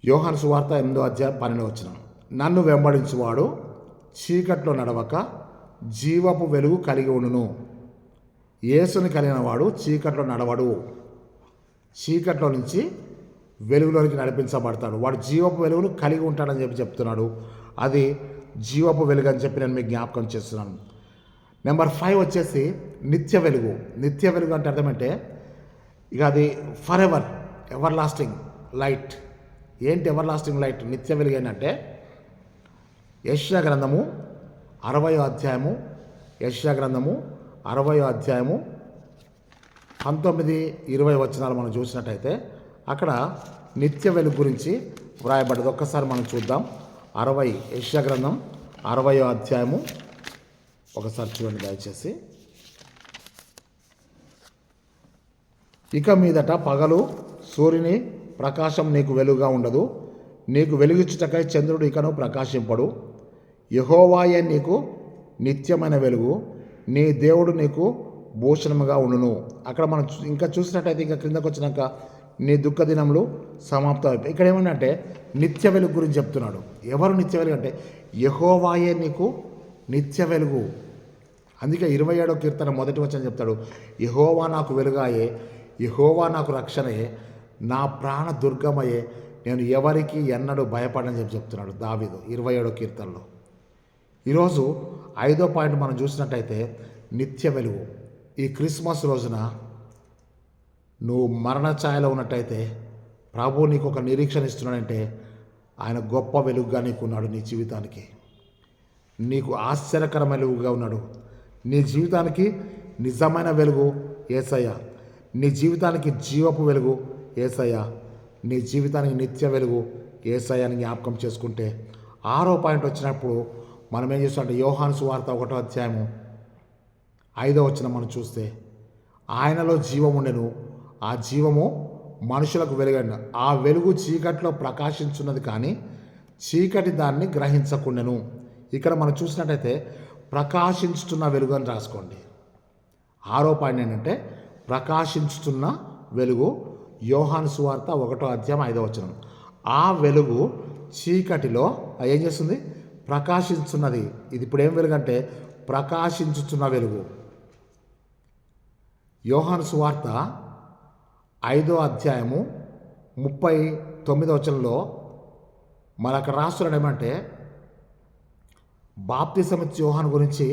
యోహాను సువార్త 8వ అధ్యాయం 12వ వచనం. నన్ను వెంబడించువాడు చీకట్లో నడవక జీవపు వెలుగు కలిగి ఉండును. యేసుని కలిగిన వాడు చీకట్లో నడవడు. చీకట్లో నుంచి వెలుగులోనికి నడిపించబడతాడు. వాడు జీవపు వెలుగును కలిగి ఉంటాడని చెప్తున్నాడు. అది జీవపు వెలుగు అని చెప్పి నేను మీకు జ్ఞాపకం చేస్తున్నాను. నెంబర్ 5 వచ్చేసి నిత్య వెలుగు. నిత్య వెలుగు అంటే అర్థమంటే ఇక అది ఫర్ ఎవర్ లాస్టింగ్ లైట్. ఏంటి ఎవర్ లాస్టింగ్ లైట్? నిత్య వెలుగు ఏంటంటే యెషయా గ్రంథము 60వ అధ్యాయము 19-20 వచనాలు మనం చూసినట్టయితే అక్కడ నిత్య వెలుగు గురించి వ్రాయబడ్డది. ఒక్కసారి మనం చూద్దాం. యెషయా గ్రంథం 60వ అధ్యాయము ఒకసారి చూడండి దయచేసి. ఇక మీదట పగలు సూర్యుని ప్రకాశం నీకు వెలుగుగా ఉండదు. నీకు వెలుగిచ్చుటకై చంద్రుడు ఇకను ప్రకాశింపడు. యెహోవాయే నీకు నిత్యమైన వెలుగు, నీ దేవుడు నీకు భూషణముగా ఉండును. అక్కడ మనం ఇంకా చూసినట్టయితే ఇంకా క్రిందకు వచ్చినాక నీ దుఃఖ దినములు సమాప్తం అయిపోయి. ఇక్కడ ఏమన్నంటే నిత్య వెలుగు గురించి చెప్తున్నాడు. ఎవరు నిత్య వెలుగు అంటే యెహోవాయే నీకు నిత్య వెలుగు. అందుకే 27వ కీర్తన 1వ వచనం చెప్తాడు, యెహోవా నాకు వెలుగాయే, యెహోవా నాకు రక్షణయే, నా ప్రాణ దుర్గమయే, నేను ఎవరికి ఎన్నడూ భయపడని చెప్తున్నాడు దావీదు 27వ కీర్తనలో. ఈరోజు 5వ పాయింట్ మనం చూసినట్టయితే నిత్య వెలుగు. ఈ క్రిస్మస్ రోజున నువ్వు మరణ ఛాయలో ఉన్నట్టయితే ప్రభు నీకు ఒక నిరీక్షణ ఇస్తున్నాడంటే ఆయన గొప్ప వెలుగుగా నీకు ఉన్నాడు. నీ జీవితానికి నీకు ఆశ్చర్యకరమైన వెలుగుగా ఉన్నాడు. నీ జీవితానికి నిజమైన వెలుగు యేసయ్య. నీ జీవితానికి జీవపు వెలుగు యేసయ్య. నీ జీవితానికి నిత్య వెలుగు యేసయ్య అని జ్ఞాపకం చేసుకుంటే 6వ పాయింట్ వచ్చినప్పుడు మనం ఏం చేస్తామంటే యోహాను సువార్త 1వ అధ్యాయము 5వ వచనం మనం చూస్తే ఆయనలో జీవం ఉండెను, ఆ జీవము మనుషులకు వెలుగైన ఆ వెలుగు చీకటిలో ప్రకాశించున్నది కానీ చీకటి దాన్ని గ్రహించకుండాను. ఇక్కడ మనం చూసినట్టయితే ప్రకాశించుతున్న వెలుగు అని రాసుకోండి. 6వ పాయింట్ ఏంటంటే ప్రకాశించుతున్న వెలుగు. యోహాను సువార్త 1వ అధ్యాయం 5వ వచనం. ఆ వెలుగు చీకటిలో ఏం చేస్తుంది? ప్రకాశించున్నది. ఇది ఇప్పుడు ఏం వెలుగు అంటే ప్రకాశించుతున్న వెలుగు. యోహాను సువార్త 5వ అధ్యాయము 39వ వచనంలో మరి అక్కడ రాస్తున్నాడు ఏమంటే బాప్తిసమిచ్చే యోహాను గురించి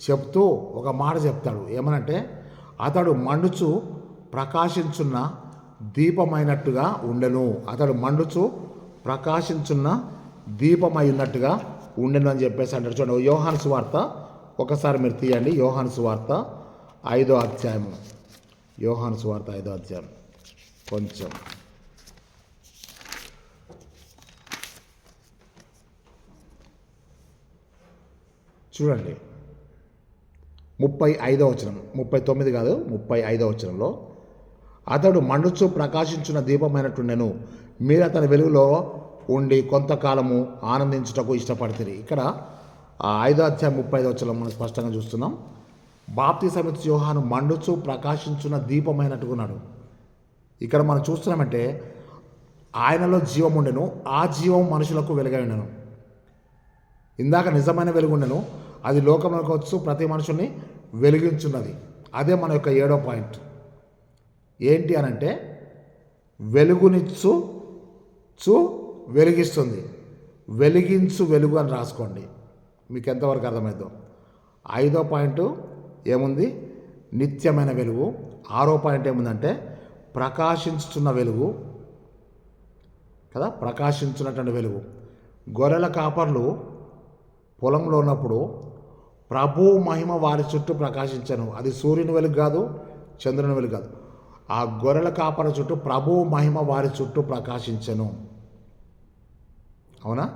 చెప్తూ ఒక మాట చెప్తాడు. ఏమనంటే అతడు మండుచు ప్రకాశించున్న దీపమైనట్టుగా ఉండెను. అతడు మండుచు ప్రకాశించున్న దీపమై ఉన్నట్టుగా ఉండెను అని చెప్పేసి అంటాడు. చూడండి యోహాను సువార్త ఒకసారి మీరు తీయండి. యోహాను సువార్త 5వ అధ్యాయము. యోహాను సువార్త 5వ అధ్యాయం కొంచెం చూడండి. 35వ వచనం, 39 కాదు 35వ వచనంలో అతడు మండుచు ప్రకాశించిన దీపమైనట్టుండెను, మీరు అతని వెలుగులో ఉండి కొంతకాలము ఆనందించుటకు ఇష్టపడుతుంది. ఇక్కడ 5వ అధ్యాయం 35వ వచనం మనం స్పష్టంగా చూస్తున్నాం. బాప్తిసమిచ్చే యోహాను మండుచు ప్రకాశించున్న దీపమైనట్టుకున్నాడు. ఇక్కడ మనం చూస్తున్నామంటే ఆయనలో జీవం ఉండెను, ఆ జీవం మనుషులకు వెలుగై ఉండెను. ఇందాక నిజమైన వెలుగు ఉండెను, అది లోకంలోకి వచ్చు ప్రతి మనుషుల్ని వెలిగించున్నది. అదే మన యొక్క 7వ పాయింట్. ఏంటి అనంటే వెలుగునిచ్చు వెలిగిస్తుంది. వెలిగించు వెలుగు అని రాసుకోండి, మీకు ఎంతవరకు అర్థమవుతుందో. 5వ పాయింట్ ఏముంది? నిత్యమైన వెలుగు. 6వ పాయింట్ ఏముందంటే ప్రకాశించుతున్న వెలుగు కదా, ప్రకాశించున్నటువంటి వెలుగు. గొర్రెల కాపర్లు పొలంలో ఉన్నప్పుడు ప్రభు మహిమ వారి చుట్టూ ప్రకాశించను. అది సూర్యుని వెలుగు కాదు, చంద్రుని వెలుగు కాదు. ఆ గొర్రెల కాపర చుట్టూ ప్రభు మహిమ వారి చుట్టూ ప్రకాశించను. అవునా?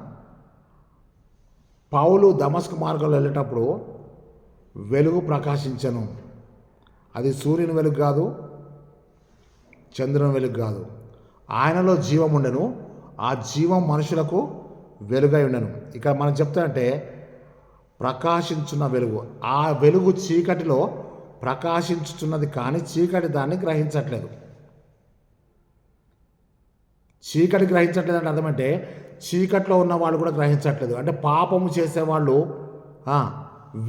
పౌలు దమస్కు మార్గంలో వెళ్ళేటప్పుడు వెలుగు ప్రకాశించను. అది సూర్యుని వెలుగు కాదు, చంద్రుని వెలుగు కాదు. ఆయనలో జీవం ఉండెను, ఆ జీవం మనుషులకు వెలుగై ఉండెను. ఇక్కడ మనం చెప్తానంటే ప్రకాశించున్న వెలుగు. ఆ వెలుగు చీకటిలో ప్రకాశించుతున్నది కానీ చీకటి దాన్ని గ్రహించట్లేదు. చీకటి గ్రహించట్లేదు అంటే అర్థమంటే చీకట్లో ఉన్న వాళ్ళు కూడా గ్రహించట్లేదు. అంటే పాపము చేసేవాళ్ళు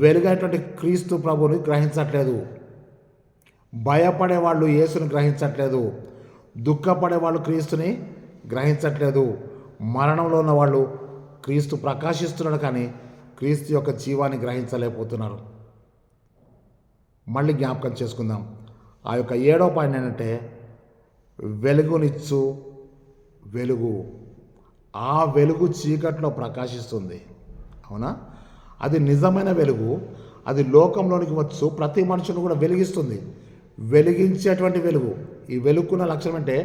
వెలుగైనటువంటి క్రీస్తు ప్రభుని గ్రహించట్లేదు. భయపడేవాళ్ళు యేసుని గ్రహించట్లేదు. దుఃఖపడేవాళ్ళు క్రీస్తుని గ్రహించట్లేదు. మరణంలో ఉన్న వాళ్ళు క్రీస్తు ప్రకాశిస్తున్నాడు కానీ క్రీస్తు యొక్క జీవాన్ని గ్రహించలేకపోతున్నారు. మళ్ళీ జ్ఞాపకం చేసుకుందాం. ఆ యొక్క 7వ పాయింట్ ఏంటంటే వెలుగునిచ్చు వెలుగు. ఆ వెలుగు చీకట్లో ప్రకాశిస్తుంది. అవునా? అది నిజమైన వెలుగు. అది లోకంలోనికి వచ్చు ప్రతి మనుషుని కూడా వెలిగిస్తుంది. వెలిగించేటువంటి వెలుగు. ఈ వెలుగుకున్న లక్షణం అంటే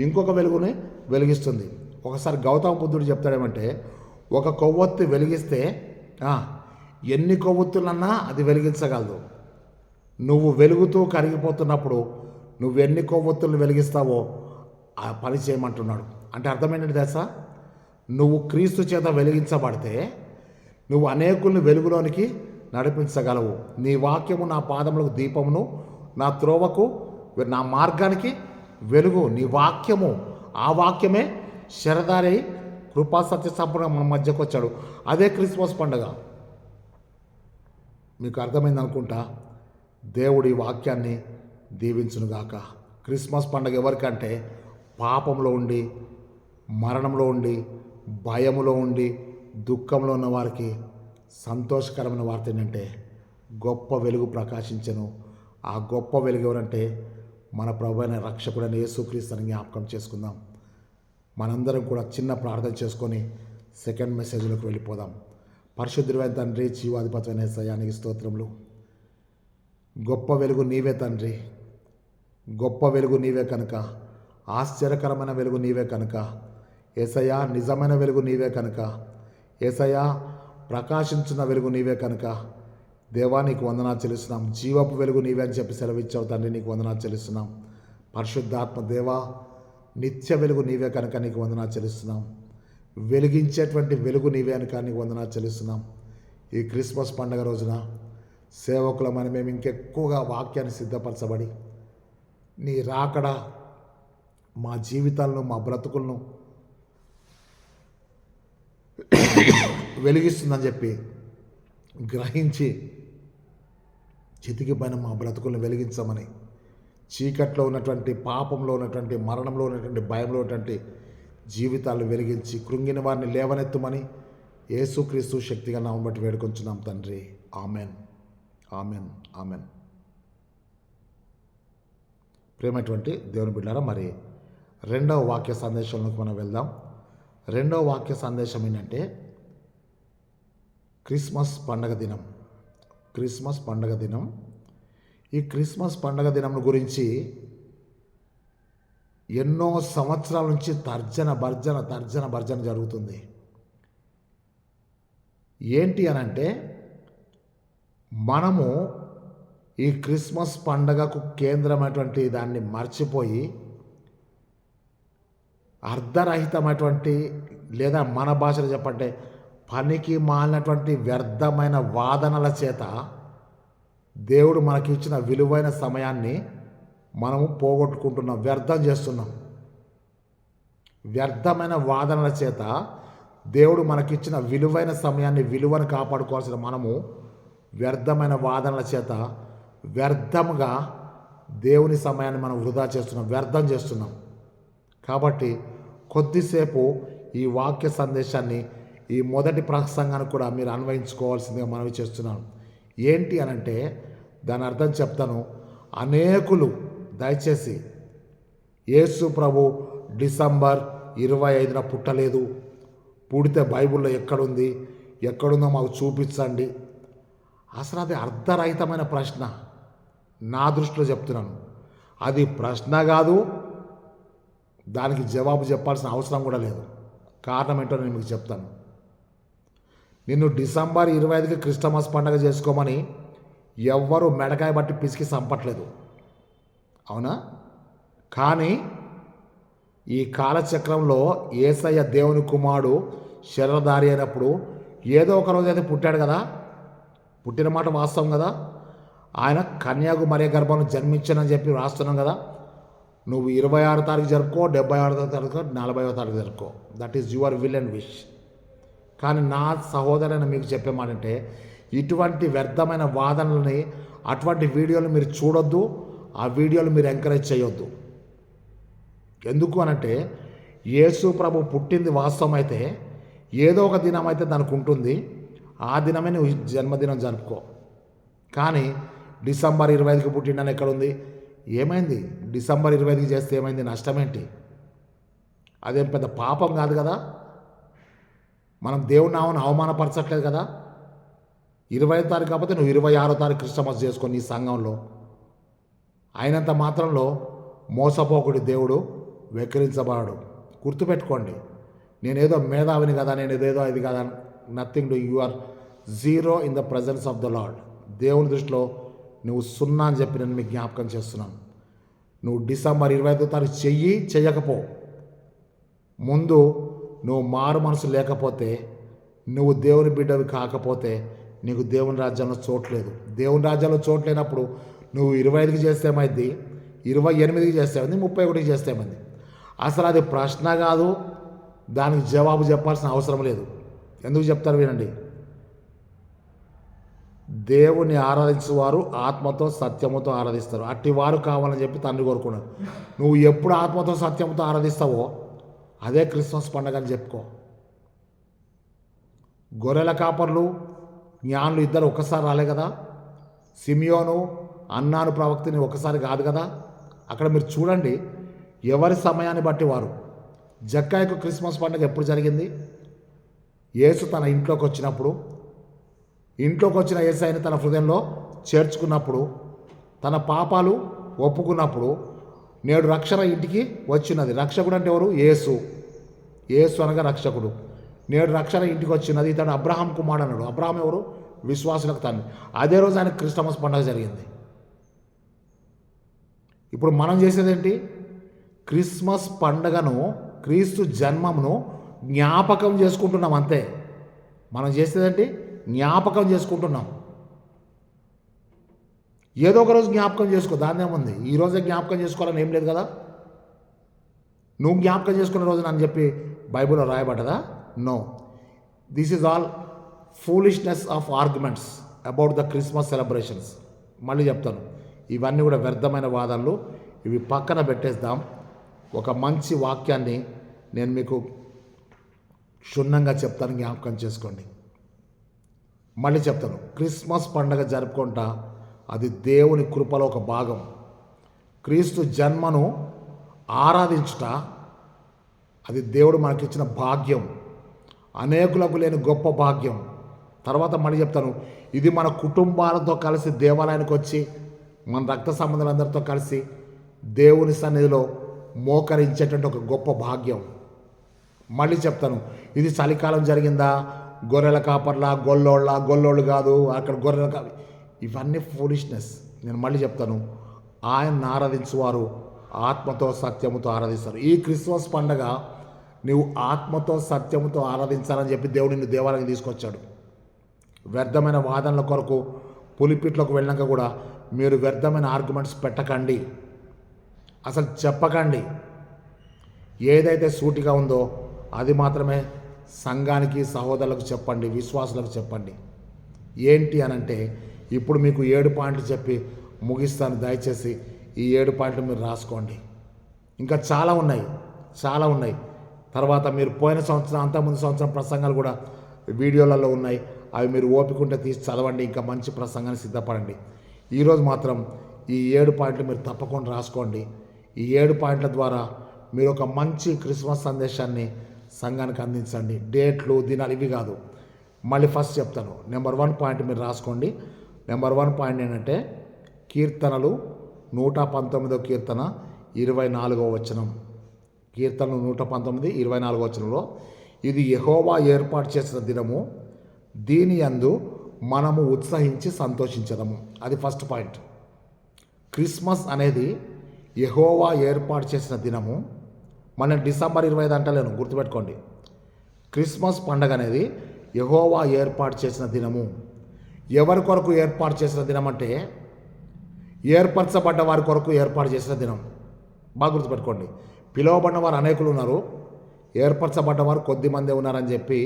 ఇంకొక వెలుగుని వెలిగిస్తుంది. ఒకసారి గౌతమ బుద్ధుడు చెప్తాడేమంటే ఒక కొవ్వొత్తి వెలిగిస్తే ఎన్ని కొవ్వొత్తులన్నా అది వెలిగించగలదు. నువ్వు వెలుగుతూ కరిగిపోతున్నప్పుడు నువ్వు ఎన్ని కొవ్వొత్తులు వెలిగిస్తావో ఆ పని చేయమంటున్నాడు. అంటే అర్థమైనది తెలుసా? నువ్వు క్రీస్తు చేత వెలిగించబడితే నువ్వు అనేకుల్ని వెలుగులోనికి నడిపించగలవు. నీ వాక్యము నా పాదములకు దీపమును, నా త్రోవకు నా మార్గానికి వెలుగు. నీ వాక్యము, ఆ వాక్యమే శరదారి కృపా సత్య సంపూర్ణ మన మధ్యకు వచ్చాడు. అదే క్రిస్మస్ పండుగ. మీకు అర్థమైంది అనుకుంటా. దేవుడి వాక్యాన్ని దీవించునుగాక. క్రిస్మస్ పండుగ ఎవరికంటే పాపంలో ఉండి, మరణంలో ఉండి, భయములో ఉండి, దుఃఖంలో ఉన్న వారికి సంతోషకరమైన వార్త ఏంటంటే గొప్ప వెలుగు ప్రకాశించను. ఆ గొప్ప వెలుగు ఎవరంటే మన ప్రభు అయిన రక్షకుడైన యేసుక్రీస్తుని జ్ఞాపకం చేసుకుందాం. మనందరం కూడా చిన్న ప్రార్థన చేసుకొని సెకండ్ మెసేజ్లోకి వెళ్ళిపోదాం. పరిశుద్ధుడైన తండ్రి, జీవాధిపతమైన యేసయ్యానికి స్తోత్రములు. గొప్ప వెలుగు నీవే తండ్రి. గొప్ప వెలుగు నీవే కనుక, ఆశ్చర్యకరమైన వెలుగు నీవే కనుక, యేసయ్యా నిజమైన వెలుగు నీవే కనుక, యేసయ్యా ప్రకాశించిన వెలుగు నీవే కనుక దేవా నీకు వందనాలు చెల్లిస్తున్నాం. జీవపు వెలుగు నీవే అని చెప్పి సెలవిచ్చావు తండ్రి, నీకు వందనాలు చెల్లిస్తున్నాం. పరిశుద్ధాత్మ దేవా, నిత్య వెలుగు నీవే కనుక నీకు వందనాలు చెల్లిస్తున్నాం. వెలిగించేటువంటి వెలుగు నీవే కనుక నీకు వందనాలు చెల్లిస్తున్నాం. ఈ క్రిస్మస్ పండుగ రోజున సేవకులమైన మేము ఇంకెక్కువగా వాక్యాన్ని సిద్ధపరచబడి నీ రాకడ మా జీవితాలను, మా బ్రతుకులను వెలిగిస్తుందని చెప్పి గ్రహించి చితికి పైన మా బ్రతుకులను వెలిగించమని, చీకట్లో ఉన్నటువంటి, పాపంలో ఉన్నటువంటి, మరణంలో ఉన్నటువంటి, భయంలో ఉన్నటువంటి జీవితాలు వెలిగించి కృంగిన వారిని లేవనెత్తుమని యేసుక్రీస్తు శక్తిగా నామం బట్టి వేడుకొంచున్నాం తండ్రి. Amen, amen, amen. ప్రేమైనటువంటి దేవుని బిడ్డారా, మరి రెండవ వాక్య సందేశంలోకి మనం వెళ్దాం. రెండవ వాక్య సందేశం ఏంటంటే క్రిస్మస్ పండగ దినం. క్రిస్మస్ పండగ దినం. ఈ క్రిస్మస్ పండగ దినం గురించి ఎన్నో సంవత్సరాల నుంచి తర్జన భర్జన జరుగుతుంది. ఏంటి అనంటే, మనము ఈ క్రిస్మస్ పండగకు కేంద్రమైనటువంటి దాన్ని మర్చిపోయి అర్ధరహితమైనటువంటి, లేదా మన భాషలో చెప్పంటే పనికి మాలినటువంటి వ్యర్థమైన వాదనల చేత దేవుడు మనకి ఇచ్చిన విలువైన సమయాన్ని మనము పోగొట్టుకుంటున్నాం, వ్యర్థం చేస్తున్నాం. వ్యర్థమైన వాదనల చేత దేవుడు మనకిచ్చిన విలువైన సమయాన్ని, విలువను కాపాడుకోవాల్సిన మనము వ్యర్థమైన వాదనల చేత వ్యర్థముగా దేవుని సమయాన్ని మనం వృధా చేస్తున్నాం, వ్యర్థం చేస్తున్నాం. కాబట్టి కొద్దిసేపు ఈ వాక్య సందేశాన్ని, ఈ మొదటి ప్రసంగాన్ని కూడా మీరు అన్వయించుకోవాల్సిందిగా మనవి చేస్తున్నాను. ఏంటి అనంటే దాని అర్థం చెప్తాను. అనేకులు దయచేసి యేసు ప్రభు డిసెంబర్ 25న పుట్టలేదు, పుడితే బైబిల్లో ఎక్కడుందో మాకు చూపించండి. అసలు అది అర్ధరహితమైన ప్రశ్న. నా దృష్టిలో చెప్తున్నాను, అది ప్రశ్న కాదు, దానికి జవాబు చెప్పాల్సిన అవసరం కూడా లేదు. కారణం ఏంటో నేను మీకు చెప్తాను. నిన్ను డిసెంబర్ 25కి క్రిస్టమస్ పండుగ చేసుకోమని ఎవ్వరూ మెడకాయ బట్టి పిసికి చంపట్లేదు, అవునా? కానీ ఈ కాలచక్రంలో యేసయ్య దేవుని కుమారుడు శరీరధారి అయినప్పుడు ఏదో ఒక రోజు అయితే పుట్టాడు కదా, పుట్టిన మాట వాస్తవం కదా. ఆయన కన్యాకు మరియ గర్భంలో జన్మించానని చెప్పి రాస్తున్నాం కదా. నువ్వు 26 తారీఖు జరుపుకో, 76వ తారీఖు, 40వ తారీఖు జరుపుకో, that is your will and wish. కానీ నా సహోదరుని మీకు చెప్పే మాట అంటే, ఇటువంటి వ్యర్థమైన వాదనలని, అటువంటి వీడియోలు మీరు చూడొద్దు, ఆ వీడియోలు మీరు ఎంకరేజ్ చేయొద్దు. ఎందుకు అనంటే, యేసు ప్రభు పుట్టింది వాస్తవం అయితే ఏదో ఒక దినం అయితే దానికి ఉంటుంది, ఆ దినమే నువ్వు జన్మదినం జరుపుకో. కానీ డిసెంబర్ 25కి పుట్టిండని ఎక్కడుంది? ఏమైంది? డిసెంబర్ 25కి చేస్తే ఏమైంది? నష్టమేంటి? అదేం పెద్ద పాపం కాదు కదా. మనం దేవుని నామను అవమానపరచట్లేదు కదా. 25వ తారీఖు కాకపోతే నువ్వు 26వ తారీఖు క్రిస్టమస్ చేసుకొని నీ సంఘంలో. అయినంత మాత్రంలో మోసపోకుడి దేవుడు వెక్కిరించబడాడు. గుర్తుపెట్టుకోండి, నేనేదో మేధావిని కదా, నేను ఏదేదో ఇది కదా, nothing. You are zero in the presence of the Lord. దేవుని దృష్టిలో నువ్వు సున్నా అని చెప్పి నేను మీకు జ్ఞాపకం చేస్తున్నాను. నువ్వు డిసెంబర్ 25వ తారీఖు చెయ్యకపో. ముందు నువ్వు మారు మనసు లేకపోతే, నువ్వు దేవుని బిడ్డవి కాకపోతే నీకు దేవుని రాజ్యంలో చోట్లేదు. దేవుని రాజ్యంలో చోట్లేనప్పుడు నువ్వు 25కి చేస్తే ఏమైంది, 28కి చేస్తే ఏమైంది, 31కి చేస్తే ఏమైంది? అసలు అది ప్రశ్న కాదు, దానికి జవాబు చెప్పాల్సిన అవసరం లేదు. ఎందుకు చెప్తారు వినండి. దేవుని ఆరాధించేవారు ఆత్మతో సత్యముతో ఆరాధిస్తారు. అట్టి వారు కావాలని చెప్పి తండ్రి కోరుకున్నాడు. నువ్వు ఎప్పుడు ఆత్మతో సత్యంతో ఆరాధిస్తావో అదే క్రిస్మస్ పండుగ అని చెప్పుకో. గొర్రెల కాపర్లు, జ్ఞానులు ఇద్దరు ఒక్కసారి రాలే కదా. సిమియోను, అన్నాను ప్రవక్తని ఒకసారి కాదు కదా. అక్కడ మీరు చూడండి, ఎవరి సమయాన్ని బట్టి వారు. జక్కాయకు క్రిస్మస్ పండుగ ఎప్పుడు జరిగింది? యేసు తన ఇంట్లోకి వచ్చినప్పుడు, ఇంట్లోకి వచ్చిన యేసయ్యని తన హృదయంలో చేర్చుకున్నప్పుడు, తన పాపాలు ఒప్పుకున్నప్పుడు నేడు రక్షణ ఇంటికి వచ్చినది. రక్షకుడు అంటే ఎవరు? యేసు. యేసు అనగా రక్షకుడు. నేడు రక్షణ ఇంటికి వచ్చినది. ఇతడు అబ్రహాం కుమారుడు అన్నాడు. అబ్రహాం ఎవరు? విశ్వాసులకు తండ్రి. అదే రోజు ఆయన క్రిస్టమస్ పండుగ జరిగింది. ఇప్పుడు మనం చేసేదేంటి? క్రిస్మస్ పండుగను, క్రీస్తు జన్మమును జ్ఞాపకం చేసుకుంటున్నాం అంతే. మనం చేసేదేంటి? జ్ఞాపకం చేసుకుంటున్నాం. ఏదో ఒక రోజు జ్ఞాపకం చేసుకో, దాన్ని ఏముంది? ఈరోజే జ్ఞాపకం చేసుకోవాలని ఏం లేదు కదా. నువ్వు జ్ఞాపకం చేసుకున్న రోజు అని చెప్పి బైబిల్లో రాయబడ్డదా? No. This is all foolishness of arguments about the Christmas celebrations. మళ్ళీ చెప్తాను, ఇవన్నీ కూడా వ్యర్థమైన వాదనలు. ఇవి పక్కన పెట్టేద్దాం. ఒక మంచి వాక్యాన్ని నేను మీకు క్షుణ్ణంగా చెప్తాను, జ్ఞాపకం చేసుకోండి. మళ్ళీ చెప్తాను, క్రిస్మస్ పండుగ జరుపుకుంటా అది దేవుని కృపలో ఒక భాగం. క్రీస్తు జన్మను ఆరాధించుట అది దేవుడు మనకిచ్చిన భాగ్యం, అనేకులకు లేని గొప్ప భాగ్యం. తర్వాత మళ్ళీ చెప్తాను, ఇది మన కుటుంబాలతో కలిసి దేవాలయానికి వచ్చి మన రక్త సంబంధాలందరితో కలిసి దేవుని సన్నిధిలో మోకరించేటువంటి ఒక గొప్ప భాగ్యం. మళ్ళీ చెప్తాను, ఇది చలికాలం జరిగిందా, గొర్రెల కాపర్ల, గొల్లోళ్ళు కాదు, అక్కడ గొర్రెల ఇవన్నీ ఫూలిష్నెస్. నేను మళ్ళీ చెప్తాను, ఆయన్ని ఆరాధించువారు ఆత్మతో సత్యముతో ఆరాధిస్తారు. ఈ క్రిస్మస్ పండగ నువ్వు ఆత్మతో సత్యముతో ఆరాధించాలని చెప్పి దేవుడు నిన్ను దేవాలయానికి తీసుకొచ్చాడు. వ్యర్థమైన వాదనల కొరకు పులిపిట్లోకి వెళ్ళాక కూడా మీరు వ్యర్థమైన ఆర్గ్యుమెంట్స్ పెట్టకండి, అసలు చెప్పకండి. ఏదైతే సూటిగా ఉందో అది మాత్రమే సంఘానికి, సహోదరులకు చెప్పండి, విశ్వాసులకు చెప్పండి. ఏంటి అనంటే, ఇప్పుడు మీకు 7 పాయింట్లు చెప్పి ముగిస్తాను. దయచేసి ఈ 7 పాయింట్లు మీరు రాసుకోండి. ఇంకా చాలా ఉన్నాయి. తర్వాత మీరు పోయిన సంవత్సరం, అంతకుముందు సంవత్సరం ప్రసంగాలు కూడా వీడియోలలో ఉన్నాయి. అవి మీరు ఓపిక ఉంటే తీసి చదవండి. ఇంకా మంచి ప్రసంగాన్ని సిద్ధపడండి. ఈరోజు మాత్రం ఈ 7 పాయింట్లు మీరు తప్పకుండా రాసుకోండి. ఈ 7 పాయింట్ల ద్వారా మీరు ఒక మంచి క్రిస్మస్ సందేశాన్ని సంఘానికి అందించండి. డేట్లు, దినాలు ఇవి కాదు. మళ్ళీ ఫస్ట్ చెప్తాను. నెంబర్ 1 పాయింట్ మీరు రాసుకోండి. నెంబర్ 1 పాయింట్ ఏంటంటే, కీర్తనలు 119వ కీర్తన 24వ వచనం. కీర్తనలు 119, 24వ వచనంలో, ఇది యెహోవా ఏర్పాటు చేసిన దినము, దీని యందు మనము ఉత్సహించి సంతోషించదము. అది ఫస్ట్ పాయింట్. క్రిస్మస్ అనేది యెహోవా ఏర్పాటు చేసిన దినము. మన డిసెంబర్ 25 అంటలేను, గుర్తుపెట్టుకోండి. క్రిస్మస్ పండగ అనేది యెహోవా ఏర్పాటు చేసిన దినము. ఎవరి కొరకు ఏర్పాటు చేసిన దినం అంటే, ఏర్పరచబడ్డ వారి కొరకు ఏర్పాటు చేసిన దినం. బాగా గుర్తుపెట్టుకోండి. పిలువబడిన వారు అనేకులు ఉన్నారు, ఏర్పరచబడ్డ వారు కొద్ది మందే ఉన్నారని చెప్పి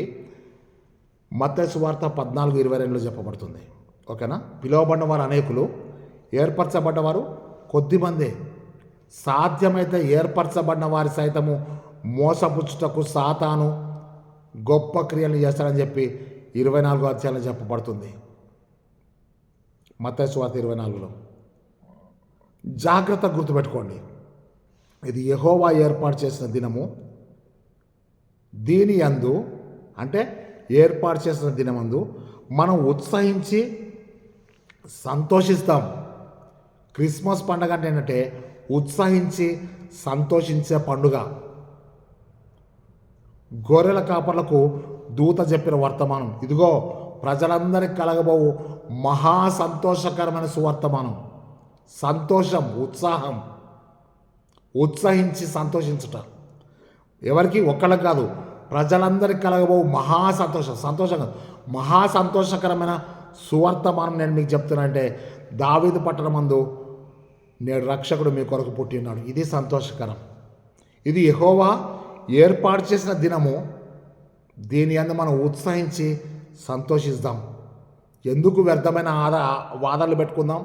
మత్తయి సువార్త 14:22లో చెప్పబడుతుంది. ఓకేనా? పిలువబడిన వారు అనేకులు, ఏర్పరచబడ్డవారు కొద్ది మందే. సాధ్యమైతే ఏర్పరచబడిన వారి సైతము మోసపుచ్చుటకు సాతాను గొప్ప క్రియలు చేస్తాడని చెప్పి 24వ అధ్యాయంలో చెప్పబడుతుంది. మత్తయి సువార్త 24లో. జాగ్రత్త గుర్తుపెట్టుకోండి, ఇది యెహోవా ఏర్పాటు చేసిన దినము, దీని యందు అంటే ఏర్పాటు చేసిన దినమందు మనం ఉత్సహించి సంతోషిస్తాం. క్రిస్మస్ పండుగ అంటే ఏంటంటే ఉత్సహించి సంతోషించే పండుగ. గొర్రెల కాపర్లకు దూత చెప్పిన వర్తమానం, ఇదిగో ప్రజలందరికీ కలగబోవు మహా సంతోషకరమైన సువర్తమానం. సంతోషం, ఉత్సాహం, ఉత్సహించి సంతోషించుట. ఎవరికి? ఒక్కళ్ళకి కాదు, ప్రజలందరికీ కలగబోవు మహా సంతోషంగా మహా సంతోషకరమైన సువర్తమానం నేను మీకు చెప్తున్నా. అంటే దావీదు పట్టణమందు నేడు రక్షకుడు మీ కొరకు పుట్టి ఉన్నాడు. ఇది సంతోషకరం. ఇది యెహోవా ఏర్పాటు చేసిన దినము, దీని యందు మనం ఉత్సహించి సంతోషిద్దాం. ఎందుకు వ్యర్థమైన వాదనలు పెట్టుకుందాం?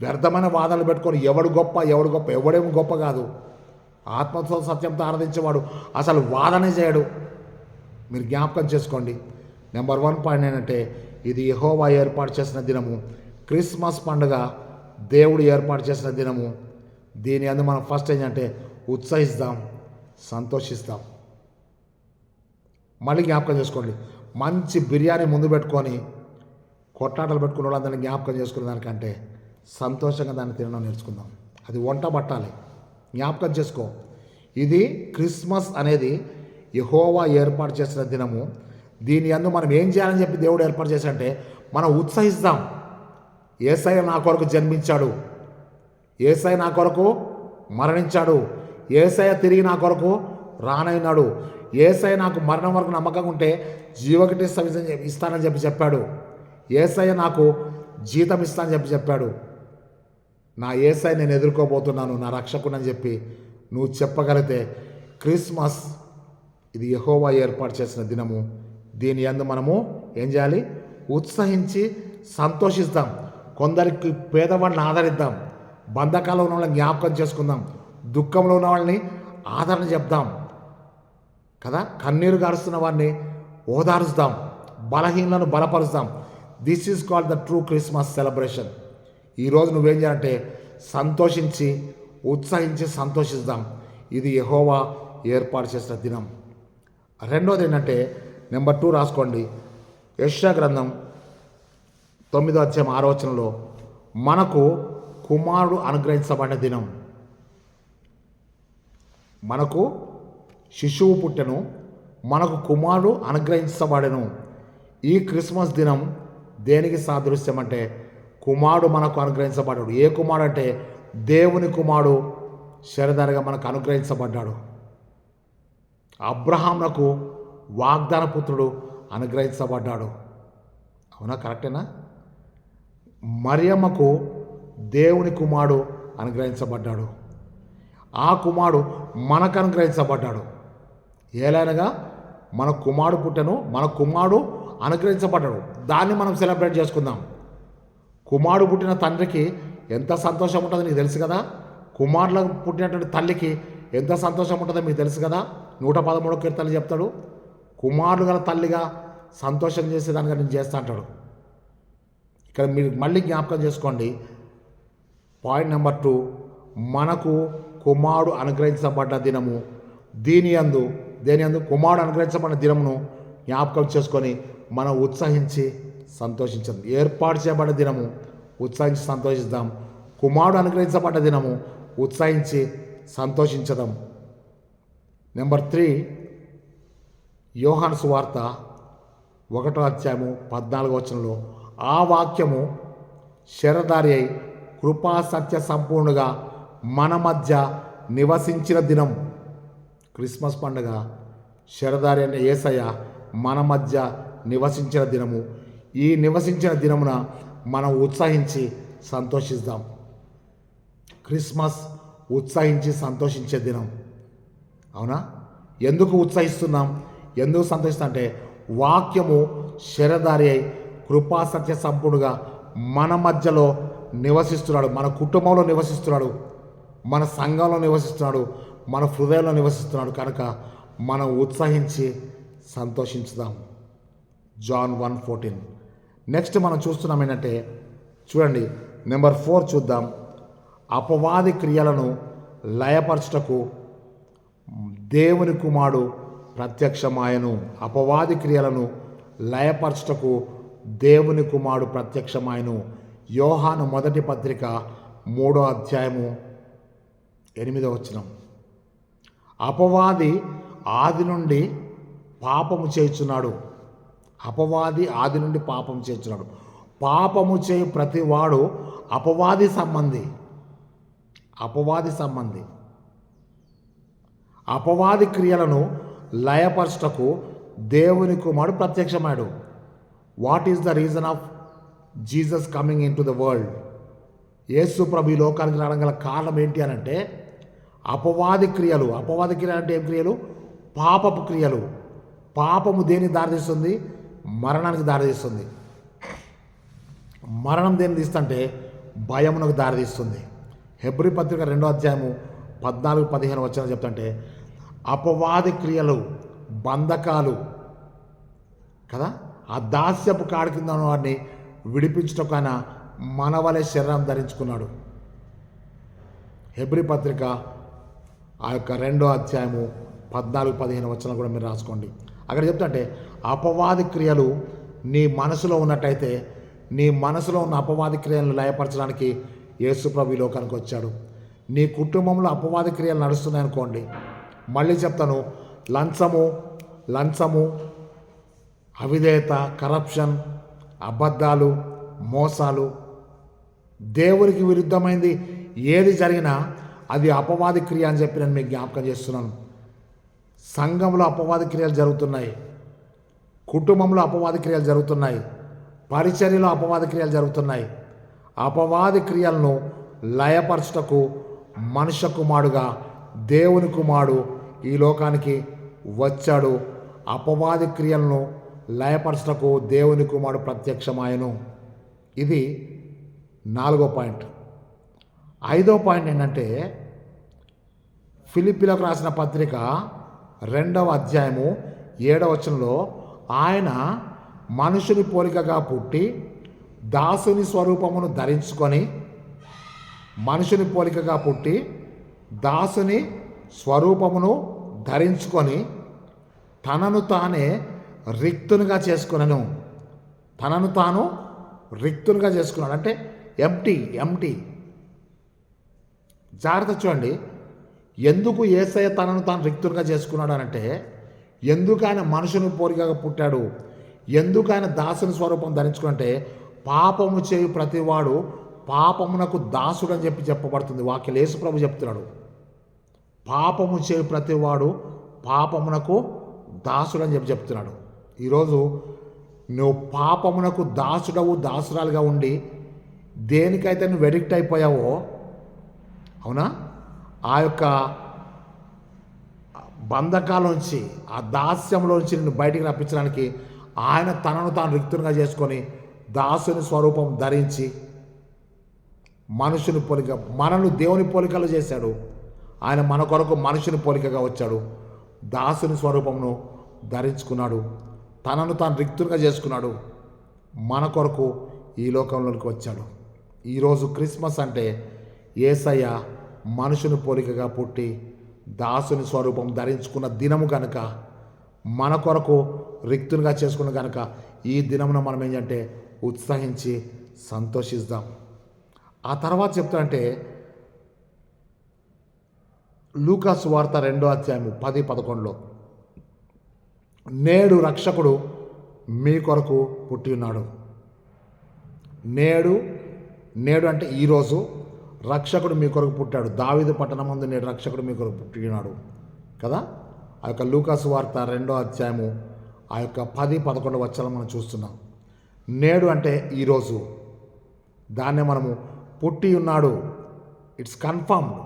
వ్యర్థమైన వాదనలు పెట్టుకొని ఎవడేమి గొప్ప కాదు. ఆత్మతో సత్యంతో ఆరాధించేవాడు అసలు వాదనే చేయడు. మీరు జ్ఞాపకం చేసుకోండి. నెంబర్ 1 పాయింట్ ఏంటంటే, ఇది యెహోవా ఏర్పాటు చేసిన దినము. క్రిస్మస్ పండుగ దేవుడు ఏర్పాటు చేసిన దినము. దీని అందు మనం ఫస్ట్ ఏంటంటే ఉత్సహిస్తాం, సంతోషిస్తాం. మళ్ళీ జ్ఞాపకం చేసుకోండి, మంచి బిర్యానీ ముందు పెట్టుకొని కొట్లాటలు పెట్టుకున్న వాళ్ళందరినీ జ్ఞాపకం చేసుకునే దానికంటే సంతోషంగా దాన్ని తినడం నేర్చుకుందాం. అది వంట పట్టాలి. జ్ఞాపకం చేసుకో, ఇది క్రిస్మస్ అనేది యెహోవా ఏర్పాటు చేసిన దినము. దీని యందు మనం ఏం చేయాలని చెప్పి దేవుడు ఏర్పాటు చేశాడంటే మనం ఉత్సహిస్తాం. యేసయ్య నా కొరకు జన్మించాడు, యేసయ్య నా కొరకు మరణించాడు, యేసయ్య తిరిగి నా కొరకు రానైనాడు, యేసయ్య నాకు మరణం వరకు నమ్మకంగా ఉంటే జీవకటి ఇస్తానని చెప్పాడు, యేసయ్య నాకు జీతం ఇస్తానని చెప్పాడు. నా యేసయ్య నేను ఎదుర్కోబోతున్నాను నా రక్షకుడని చెప్పి నువ్వు చెప్పగలిగితే క్రిస్మస్ ఇది యెహోవా ఏర్పాటు చేసిన దినము. దీని యందు మనము ఏం చేయాలి? ఉత్సహించి సంతోషిస్తాం. కొందరికి పేదవాళ్ళని ఆదరిద్దాం, బంధకాల్లో ఉన్న వాళ్ళని జ్ఞాపకం చేసుకుందాం, దుఃఖంలో ఉన్న వాళ్ళని ఆదరణ చెప్దాం కదా, కన్నీరు గారుస్తున్న వారిని ఓదారుస్తాం, బలహీనలను బలపరుస్తాం. This is called the true Christmas celebration. ఈరోజు నువ్వేం చేయాలంటే సంతోషించి ఉత్సహించి సంతోషిస్తాం. ఇది యెహోవా ఏర్పాటు చేసిన దినం. రెండోది ఏంటంటే నెంబర్ 2 రాసుకోండి. యెషయా గ్రంథం 9వ అధ్యాయం 6వ వచనంలో మనకు కుమారుడు అనుగ్రహించబడిన దినం. మనకు శిశువు పుట్టెను, మనకు కుమారుడు అనుగ్రహించబడెను. ఈ క్రిస్మస్ దినం దేనికి సాదృశ్యం అంటే కుమారుడు మనకు అనుగ్రహించబడ్డాడు. ఏ కుమారుడు అంటే దేవుని కుమారుడు శరధారిగా మనకు అనుగ్రహించబడ్డాడు. అబ్రహామునకు వాగ్దాన పుత్రుడు అనుగ్రహించబడ్డాడు. అవునా? కరెక్టేనా? మరియమ్మకు దేవుని కుమారుడు అనుగ్రహించబడ్డాడు. ఆ కుమారుడు మనకు అనుగ్రహించబడ్డాడు. ఏలైనగా మన కుమారుడు పుట్టెను, మన కుమారుడు అనుగ్రహించబడ్డాడు. దాన్ని మనం సెలబ్రేట్ చేసుకుందాం. కుమారుడు పుట్టిన తండ్రికి ఎంత సంతోషం ఉంటుందో నీకు తెలుసు కదా. కుమారులకు పుట్టినటువంటి తల్లికి ఎంత సంతోషం ఉంటుందో మీకు తెలుసు కదా. 113వ కీర్తనలు చెప్తాడు, కుమారుడు గల తల్లిగా సంతోషం చేసేదానిగా నేను చేస్తా అంటాడు. ఇక్కడ మీరు మళ్ళీ జ్ఞాపకం చేసుకోండి. పాయింట్ నెంబర్ 2, మనకు కుమారుడు అనుగ్రహించబడ్డ దినము. దేని యందు కుమారుడు అనుగ్రహించబడిన దినమును జ్ఞాపకం చేసుకొని మనం ఉత్సహించి సంతోషించదు. ఏర్పాటు చేయబడ్డ దినము, ఉత్సహించి సంతోషిద్దాం. కుమారుడు అనుగ్రహించబడ్డ దినము, ఉత్సహించి సంతోషించదాం. నెంబర్ 3, యోహాను సువార్త 1వ అధ్యాయము 14వ వచనంలో ఆ వాక్యము శరధారి అయి కృపా సత్య సంపూర్ణగా మన మధ్య నివసించిన దినం. క్రిస్మస్ పండుగ శరధారి అనే యేసయ్య మన మధ్య నివసించిన దినము. ఈ నివసించిన దినమున మనం ఉత్సహించి సంతోషిద్దాం. క్రిస్మస్ ఉత్సహించి సంతోషించే దినం. అవునా? ఎందుకు ఉత్సహిస్తున్నాం, ఎందుకు సంతోషిస్తాం అంటే వాక్యము శరధారి అయి కృపా సత్య సంపూర్ణగా మన మధ్యలో నివసిస్తున్నాడు, మన కుటుంబంలో నివసిస్తున్నాడు, మన సంఘంలో నివసిస్తున్నాడు, మన హృదయంలో నివసిస్తున్నాడు. కనుక మనం ఉత్సహించి సంతోషించుదాం. జాన్ 1:14. నెక్స్ట్ మనం చూస్తున్నాం ఏంటంటే చూడండి, నెంబర్ 4 చూద్దాం. అపవాది క్రియలను లయపరచుటకు దేవుని కుమారుడు ప్రత్యక్షమాయను. అపవాది క్రియలను లయపరచుటకు దేవుని కుమారుడు ప్రత్యక్షమాయను. యోహాను మొదటి పత్రిక 3వ అధ్యాయము 8వ వచనం. అపవాది ఆది నుండి పాపము చేయుచున్నాడు. అపవాది ఆది నుండి పాపం చేయుచున్నాడు. పాపము చేయు ప్రతివాడు అపవాది సంబంధి. అపవాది సంబంధి. అపవాది క్రియలను లయపరచుటకు దేవుని కుమారుడు ప్రత్యక్షమాడు. What is the reason of Jesus coming into the world? యేసు ప్రభు ఈ లోకానికి రావడం గల కారణం ఏంటి అని అంటే అపవాది క్రియలు. అపవాది క్రియలు అంటే ఏం క్రియలు? పాపపు క్రియలు. పాపము దేనికి దారితీస్తుంది? మరణానికి దారితీస్తుంది. మరణం దేన్ని తీస్తుంటే భయమునకు దారితీస్తుంది. హెబ్రీ పత్రిక 2వ అధ్యాయము 14-15 వచనం చెప్తుంటే అపవాది క్రియలు, బంధకాలు కదా, ఆ దాస్యపు కాడి కింద వాడిని విడిపించటకు ఆయన మనవలే శరీరం ధరించుకున్నాడు. హెబ్రీ పత్రిక ఆ యొక్క 2వ అధ్యాయము 14-15 వచనం కూడా మీరు రాసుకోండి. అక్కడ చెప్తుంటే అపవాది క్రియలు నీ మనసులో ఉన్నట్టయితే నీ మనసులో ఉన్న అపవాది క్రియలను లయపరచడానికి యేసు ప్రభు ఈ లోకానికి వచ్చాడు. నీ కుటుంబంలో అపవాది క్రియలు నడుస్తున్నాయనుకోండి, మళ్ళీ చెప్తాను, లంచము, అవిధేయత, కరప్షన్, అబద్ధాలు, మోసాలు, దేవునికి విరుద్ధమైంది ఏది జరిగినా అది అపవాది క్రియ అని చెప్పి నేను మీకు జ్ఞాపకం చేస్తున్నాను. సంఘంలో అపవాది క్రియలు జరుగుతున్నాయి, కుటుంబంలో అపవాది క్రియలు జరుగుతున్నాయి, పరిచర్యలో అపవాది క్రియలు జరుగుతున్నాయి. అపవాది క్రియలను లయపరచుటకు మనుష్య కుమారుడుగా దేవుని కుమారుడు ఈ లోకానికి వచ్చాడు. అపవాది క్రియలను లయపరచుటకు దేవుని కుమారుడు ప్రత్యక్షమాయను. ఇది 4వ పాయింట్. 5వ పాయింట్ ఏంటంటే ఫిలిప్పీలకు రాసిన పత్రిక 2వ అధ్యాయము 7వ వచనంలో ఆయన మనుషుని పోలికగా పుట్టి దాసుని స్వరూపమును ధరించుకొని, మనుషుని పోలికగా పుట్టి దాసుని స్వరూపమును ధరించుకొని తనను తానే రిక్తునిగా చేసుకునను. తనను తాను రిక్తునిగా చేసుకున్నాడు అంటే ఎంటీ. జాగ్రత్త చూడండి, ఎందుకు యేసయ్య తనను తాను రిక్తునిగా చేసుకున్నాడు అనంటే, ఎందుకు ఆయన మనుషుని పోలికగా పుట్టాడు, ఎందుకు ఆయన దాసుని స్వరూపం ధరించుకుంటే పాపము చేయు ప్రతివాడు పాపమునకు దాసుడు అని చెప్పబడుతుంది. వాక్యం యేసు ప్రభు చెప్తున్నాడు, పాపము చేయు ప్రతివాడు పాపమునకు దాసుడు అని చెప్తున్నాడు. ఈరోజు నువ్వు పాపమునకు దాసురాలుగా ఉండి దేనికైతే నువ్వు ఎడిక్ట్ అయిపోయావో, అవునా, ఆ యొక్క బంధకాలోంచి, ఆ దాస్యంలోంచి నిన్ను బయటికి రప్పించడానికి ఆయన తనను తాను రిక్తునిగా చేసుకొని దాసుని స్వరూపం ధరించి మనుషుని పోలిక, మనను దేవుని పోలికలు చేశాడు. ఆయన మన కొరకు మనుషుని పోలికగా వచ్చాడు, దాసుని స్వరూపమును ధరించుకున్నాడు, తనను తాను రిక్తునిగా చేసుకున్నాడు, మన కొరకు ఈ లోకంలోకి వచ్చాడు. ఈరోజు క్రిస్మస్ అంటే యేసయ్య మనుషుని పోలికగా పుట్టి దాసుని స్వరూపం ధరించుకున్న దినము కనుక, మన కొరకు రిక్తునిగా చేసుకున్న కనుక ఈ దినమున మనం ఏంటంటే ఉత్సాహించి సంతోషిద్దాం. ఆ తర్వాత చెప్తానంటే లూకా సువార్త 2వ అధ్యాయము 10-11లో నేడు రక్షకుడు మీ కొరకు పుట్టి ఉన్నాడు. నేడు అంటే ఈరోజు రక్షకుడు మీ కొరకు పుట్టాడు. దావీదు పట్టణమందు నేడు రక్షకుడు మీ కొరకు పుట్టి ఉన్నాడు కదా. ఆ యొక్క లూకా సువార్త 2వ అధ్యాయము ఆ యొక్క 10-11 వచనాలు మనం చూస్తున్నాం. నేడు అంటే ఈరోజు, దాన్నే మనము పుట్టి ఉన్నాడు, ఇట్స్ కన్ఫర్మ్డ్,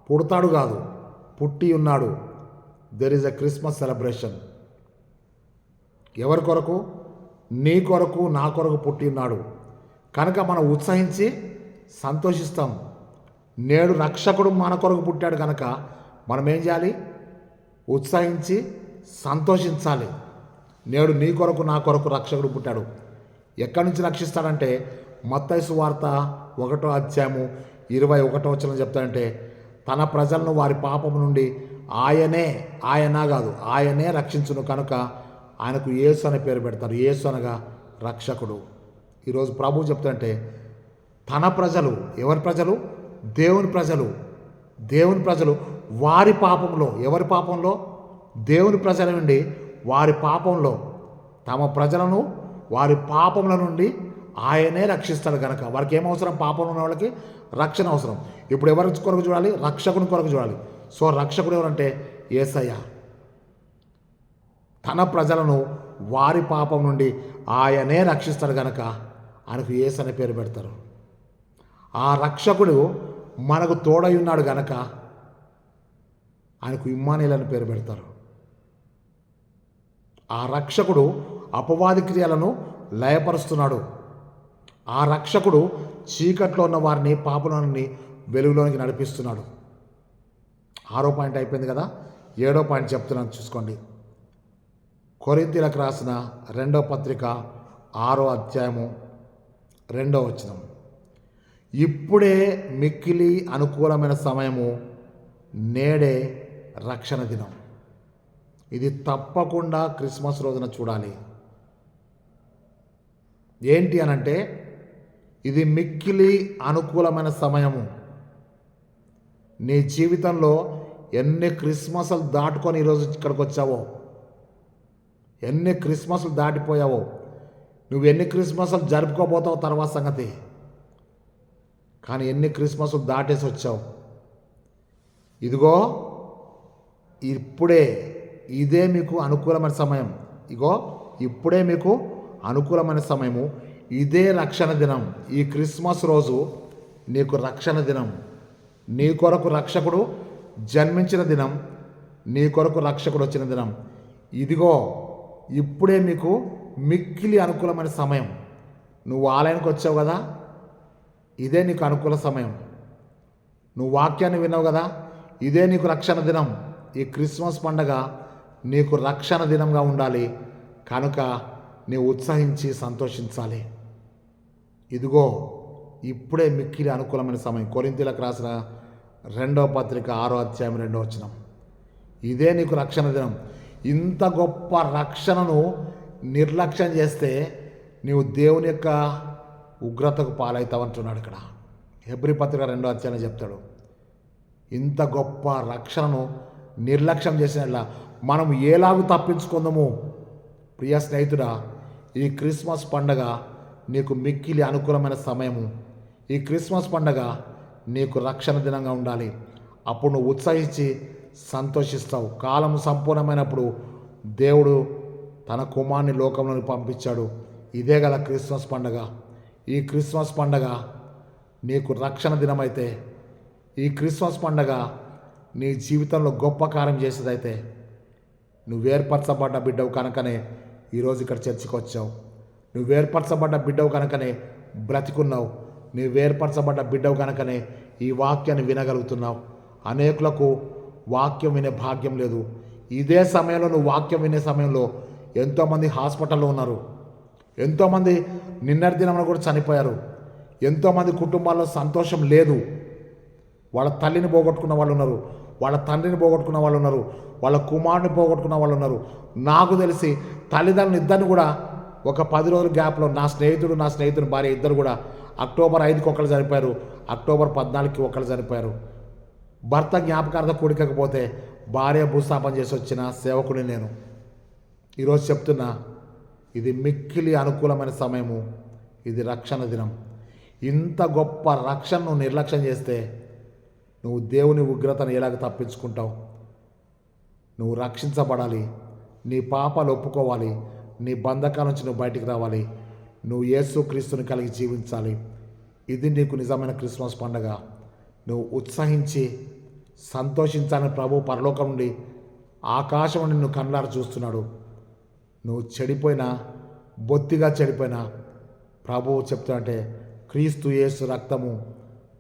పుడతాడు కాదు, పుట్టి ఉన్నాడు. There is a Christmas celebration. ఎవరి కొరకు? నీ కొరకు, నా కొరకు పుట్టి ఉన్నాడు కనుక మనం ఉత్సహించి సంతోషిస్తాం. నేడు రక్షకుడు మన కొరకు పుట్టాడు కనుక మనం ఏం చేయాలి? ఉత్సహించి సంతోషించాలి. నేడు నీ కొరకు, నా కొరకు రక్షకుడు పుట్టాడు. ఎక్కడి నుంచి రక్షిస్తాడంటే మత్తయి సువార్త 1వ అధ్యాయము 21వ వచనం చెప్తాడంటే, తన ప్రజలను వారి పాపము నుండి ఆయనే రక్షించును కనుక ఆయనకు యేసు అనే పేరు పెడతారు. యేసు అనగా రక్షకుడు. ఈరోజు ప్రభు చెప్తాడంటే తన ప్రజలు, ఎవరి ప్రజలు? దేవుని ప్రజలు వారి పాపంలో, ఎవరి పాపంలో? దేవుని ప్రజల నుండి వారి పాపంలో, తమ ప్రజలను వారి పాపముల నుండి ఆయనే రక్షిస్తాడు కనుక వారికి ఏమవసరం? పాపంలో ఉన్న వాళ్ళకి రక్షణ అవసరం. ఇప్పుడు ఎవరి కొరకు చూడాలి? రక్షకుని కొరకు చూడాలి. సో రక్షకుడు ఎవరంటే యేసయ్య. తన ప్రజలను వారి పాపం నుండి ఆయనే రక్షిస్తాడు కనుక ఆయనకు యేసు అనే పేరు పెడతారు. ఆ రక్షకుడు మనకు తోడై ఉన్నాడు కనుక ఆయనకు ఇమ్మానుయేలు అని పేరు పెడతారు. ఆ రక్షకుడు అపవాది క్రియలను లయపరుస్తున్నాడు. ఆ రక్షకుడు చీకట్లో ఉన్న వారిని, పాపులని వెలుగులోనికి నడిపిస్తున్నాడు. 6వ పాయింట్ అయిపోయింది కదా. 7వ పాయింట్ చెప్తున్నాను, చూసుకోండి. కొరింథీయులకు రాసిన 2వ పత్రిక 6వ అధ్యాయము 2వ వచనం, ఇప్పుడే మిక్కిలి అనుకూలమైన సమయము, నేడే రక్షణ దినం. ఇది తప్పకుండా క్రిస్మస్ రోజున చూడాలి. ఏంటి అనంటే ఇది మిక్కిలి అనుకూలమైన సమయము. నీ జీవితంలో ఎన్ని క్రిస్మస్లు దాటుకొని ఈరోజు ఇక్కడికి వచ్చావో, ఎన్ని క్రిస్మస్లు దాటిపోయావో, నువ్వు ఎన్ని క్రిస్మస్లు జరుపుకోబోతావు తర్వాత సంగతి. కానీ ఎన్ని క్రిస్మస్ దాటేసి వచ్చావు. ఇదిగో ఇప్పుడే ఇదే మీకు అనుకూలమైన సమయం. ఇప్పుడే మీకు అనుకూలమైన సమయము. ఇదే రక్షణ దినం. ఈ క్రిస్మస్ రోజు నీకు రక్షణ దినం. నీ కొరకు రక్షకుడు జన్మించిన దినం. నీ కొరకు రక్షకుడు వచ్చిన దినం. ఇదిగో ఇప్పుడే మీకు మిక్కిలి అనుకూలమైన సమయం. నువ్వు ఆలయానికి వచ్చావు కదా, ఇదే నీకు అనుకూల సమయం. నువ్వు వాక్యాన్ని విన్నావు కదా, ఇదే నీకు రక్షణ దినం. ఈ క్రిస్మస్ పండగ నీకు రక్షణ దినంగా ఉండాలి కనుక నీవు ఉత్సహించి సంతోషించాలి. ఇదిగో ఇప్పుడే మిక్కిలి అనుకూలమైన సమయం. కొరింథీయులకు రాసిన 2వ పత్రిక 6వ అధ్యాయం 2వ వచనం. ఇదే నీకు రక్షణ దినం. ఇంత గొప్ప రక్షణను నిర్లక్ష్యం చేస్తే నీవు దేవుని యొక్క ఉగ్రతకు పాలవుతావు అంటున్నాడు ఇక్కడ. హెబ్రీ పత్రిక 2వ అధ్యాయం చెప్తాడు. ఇంత గొప్ప రక్షణను నిర్లక్ష్యం చేసినట్లా మనం ఎలాగూ తప్పించుకుందాము. ప్రియ స్నేహితుడా, ఈ క్రిస్మస్ పండగ నీకు మిక్కిలి అనుకూలమైన సమయము. ఈ క్రిస్మస్ పండగ నీకు రక్షణ దినంగా ఉండాలి. అప్పుడు నువ్వు ఉత్సహించి సంతోషిస్తావు. కాలం సంపూర్ణమైనప్పుడు దేవుడు తన కుమారుని లోకంలోని పంపించాడు. ఇదే గల క్రిస్మస్ పండగ. ఈ క్రిస్మస్ పండగ నీకు రక్షణ దినమైతే, ఈ క్రిస్మస్ పండగ నీ జీవితంలో గొప్ప కార్యం చేసేదైతే, నువ్వు ఏర్పరచబడ్డ బిడ్డవు కనుకనే ఈరోజు ఇక్కడ చర్చికి వచ్చావు. నువ్వు ఏర్పరచబడ్డ బిడ్డవు కనుకనే బ్రతికున్నావు. నువ్వు ఏర్పరచబడ్డ బిడ్డవు కనుకనే ఈ వాక్యాన్ని వినగలుగుతున్నావు. అనేకులకు వాక్యం వినే భాగ్యం లేదు. ఇదే సమయంలో నువ్వు వాక్యం వినే సమయంలో ఎంతోమంది హాస్పిటల్లో ఉన్నారు. ఎంతోమంది నిన్నటి దినంలో కూడా చనిపోయారు. ఎంతోమంది కుటుంబాల్లో సంతోషం లేదు. వాళ్ళ తల్లిని పోగొట్టుకున్న వాళ్ళు ఉన్నారు, వాళ్ళ తండ్రిని పోగొట్టుకున్న వాళ్ళు ఉన్నారు, వాళ్ళ కుమారుని పోగొట్టుకున్న వాళ్ళు ఉన్నారు. నాకు తెలిసి తల్లిదండ్రులు ఇద్దరిని కూడా ఒక 10 రోజుల గ్యాప్లో నా స్నేహితుని భార్య ఇద్దరు కూడా అక్టోబర్ 5కి ఒకళ్ళు చనిపోయారు, అక్టోబర్ 14కి ఒకళ్ళు చనిపోయారు. భర్త జ్ఞాపకార్థం కూడికపోతే భార్య భూస్థాపన చేసి వచ్చిన సేవకుని నేను ఈరోజు చెప్తున్నా, ఇది మిక్కిలి అనుకూలమైన సమయము. ఇది రక్షణ దినం. ఇంత గొప్ప రక్షణను నిర్లక్ష్యం చేస్తే నువ్వు దేవుని ఉగ్రతను ఎలాగ తప్పించుకుంటావు? నువ్వు రక్షించబడాలి. నీ పాపాలు ఒప్పుకోవాలి. నీ బంధకాల నుంచి నువ్వు బయటికి రావాలి. నువ్వు యేసుక్రీస్తుని కలిగి జీవించాలి. ఇది నీకు నిజమైన క్రిస్మస్ పండగ. నువ్వు ఉత్సహించి సంతోషించాలని ప్రభు పరలోకం నుండి ఆకాశం నుండి నువ్వు కళ్ళారా చూస్తున్నాడు. నువ్వు చెడిపోయినా, బొత్తిగా చెడిపోయినా ప్రభువు చెప్తానంటే క్రీస్తు యేసు రక్తము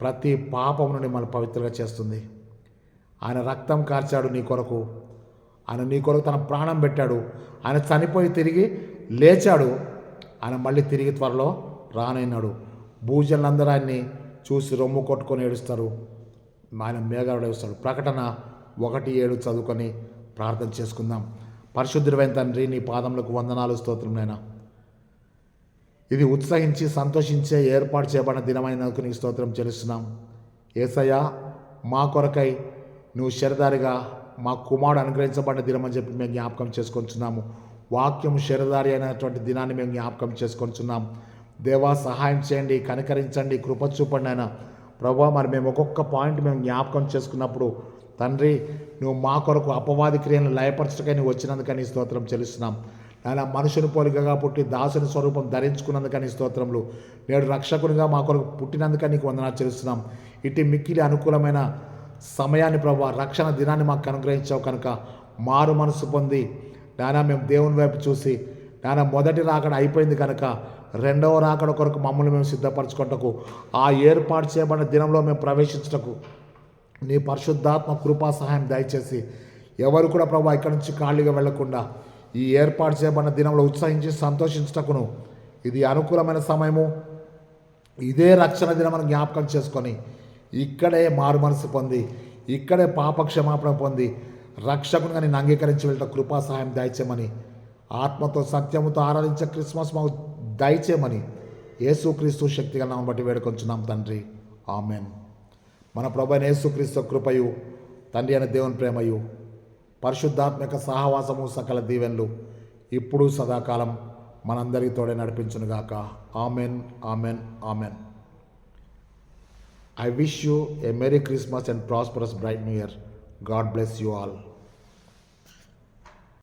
ప్రతి పాపం నుండి మన పవిత్రంగా చేస్తుంది. ఆయన రక్తం కార్చాడు నీ కొరకు. ఆయన నీ కొరకు తన ప్రాణం పెట్టాడు. ఆయన చనిపోయి తిరిగి లేచాడు. ఆయన మళ్ళీ తిరిగి త్వరలో రానైనాడు. భూజనులందరూ ఆయన్ని చూసి రొమ్ము కొట్టుకొని ఏడుస్తారు. ఆయన మేఘాలు ఏడుస్తాడు. ప్రకటన 1:7 చదువుకొని ప్రార్థన చేసుకుందాం. పరిశుద్ధుడైన తండ్రి, నీ పాదములకు వందనాలు, స్తోత్రం నాయనా. ఇది ఉత్సహించి సంతోషించే ఏర్పాటు చేయబడిన దినమైనందుకు నీకు స్తోత్రం చెల్లిస్తున్నాం. యేసయ్యా, మా కొరకై నువ్వు శరీరధారిగా మా కుమారుడు అనుగ్రహించబడిన దినమని చెప్పి మేము జ్ఞాపకం చేసుకొంచున్నాము. వాక్యం శరీరధారి అయినటువంటి దినాన్ని మేము జ్ఞాపకం చేసుకొంచున్నాం. దేవా, సహాయం చేయండి, కనికరించండి, కృప చూపండి అయినా ప్రభా. మరి మేము ఒక్కొక్క పాయింట్ మేము జ్ఞాపకం చేసుకున్నప్పుడు తండ్రి, నువ్వు మా కొరకు అపవాది క్రియలను లయపరచటకై నువ్వు వచ్చినందుకని స్తోత్రం చెల్లిస్తున్నాం. ఆయన మనుషుని పోలికగా పుట్టి దాసుని స్వరూపం ధరించుకున్నందుకని స్తోత్రములు. నేడు రక్షకునిగా మా కొరకు పుట్టినందుకని నీకు వందనాలు చెల్లిస్తున్నాం. ఇటు మిక్కిలి అనుకూలమైన సమయాన్ని ప్రభా, రక్షణ దినాన్ని మాకు అనుగ్రహించావు కనుక మారు మనసు పొంది నాయన మేము దేవుని వైపు చూసి నాయన మొదటి రాకడ అయిపోయింది కనుక రెండవ రాకడ కొరకు మమ్మల్ని మేము సిద్ధపరచుకుంటకు, ఆ ఏర్పాటు చేయబడిన దినంలో మేము ప్రవేశించటకు నీ పరిశుద్ధాత్మ కృపా సహాయం దయచేసి ఎవరు కూడా ప్రభా ఇక్కడి నుంచి ఖాళీగా వెళ్లకుండా ఈ ఏర్పాటు చేయబడిన దినంలో ఉత్సహించి సంతోషించటకును ఇది అనుకూలమైన సమయము. ఇదే రక్షణ దినమని జ్ఞాపకం చేసుకొని ఇక్కడే మారు మనసు పొంది, ఇక్కడే పాప క్షమాపణ పొంది రక్షకునిగా నేను అంగీకరించి వెళ్ళట కృపా సహాయం దయచేయమని, ఆత్మతో సత్యముతో ఆరాధించే క్రిస్మస్ మాకు దయచేయమని యేసుక్రీస్తు శక్తిగా నామం బట్టి వేడుకొంచున్నాం తండ్రి. ఆమెన్. మన ప్రభువైన యేసుక్రీస్తు కృపయు, తండ్రి అయిన దేవుని ప్రేమయు, పరిశుద్ధాత్మక సహవాసము, సకల దీవెనలు ఇప్పుడు సదాకాలం మనందరికీ తోడే నడిపించునుగాక. Amen, amen, amen. I wish you a Merry Christmas and prosperous bright New Year. God bless you all.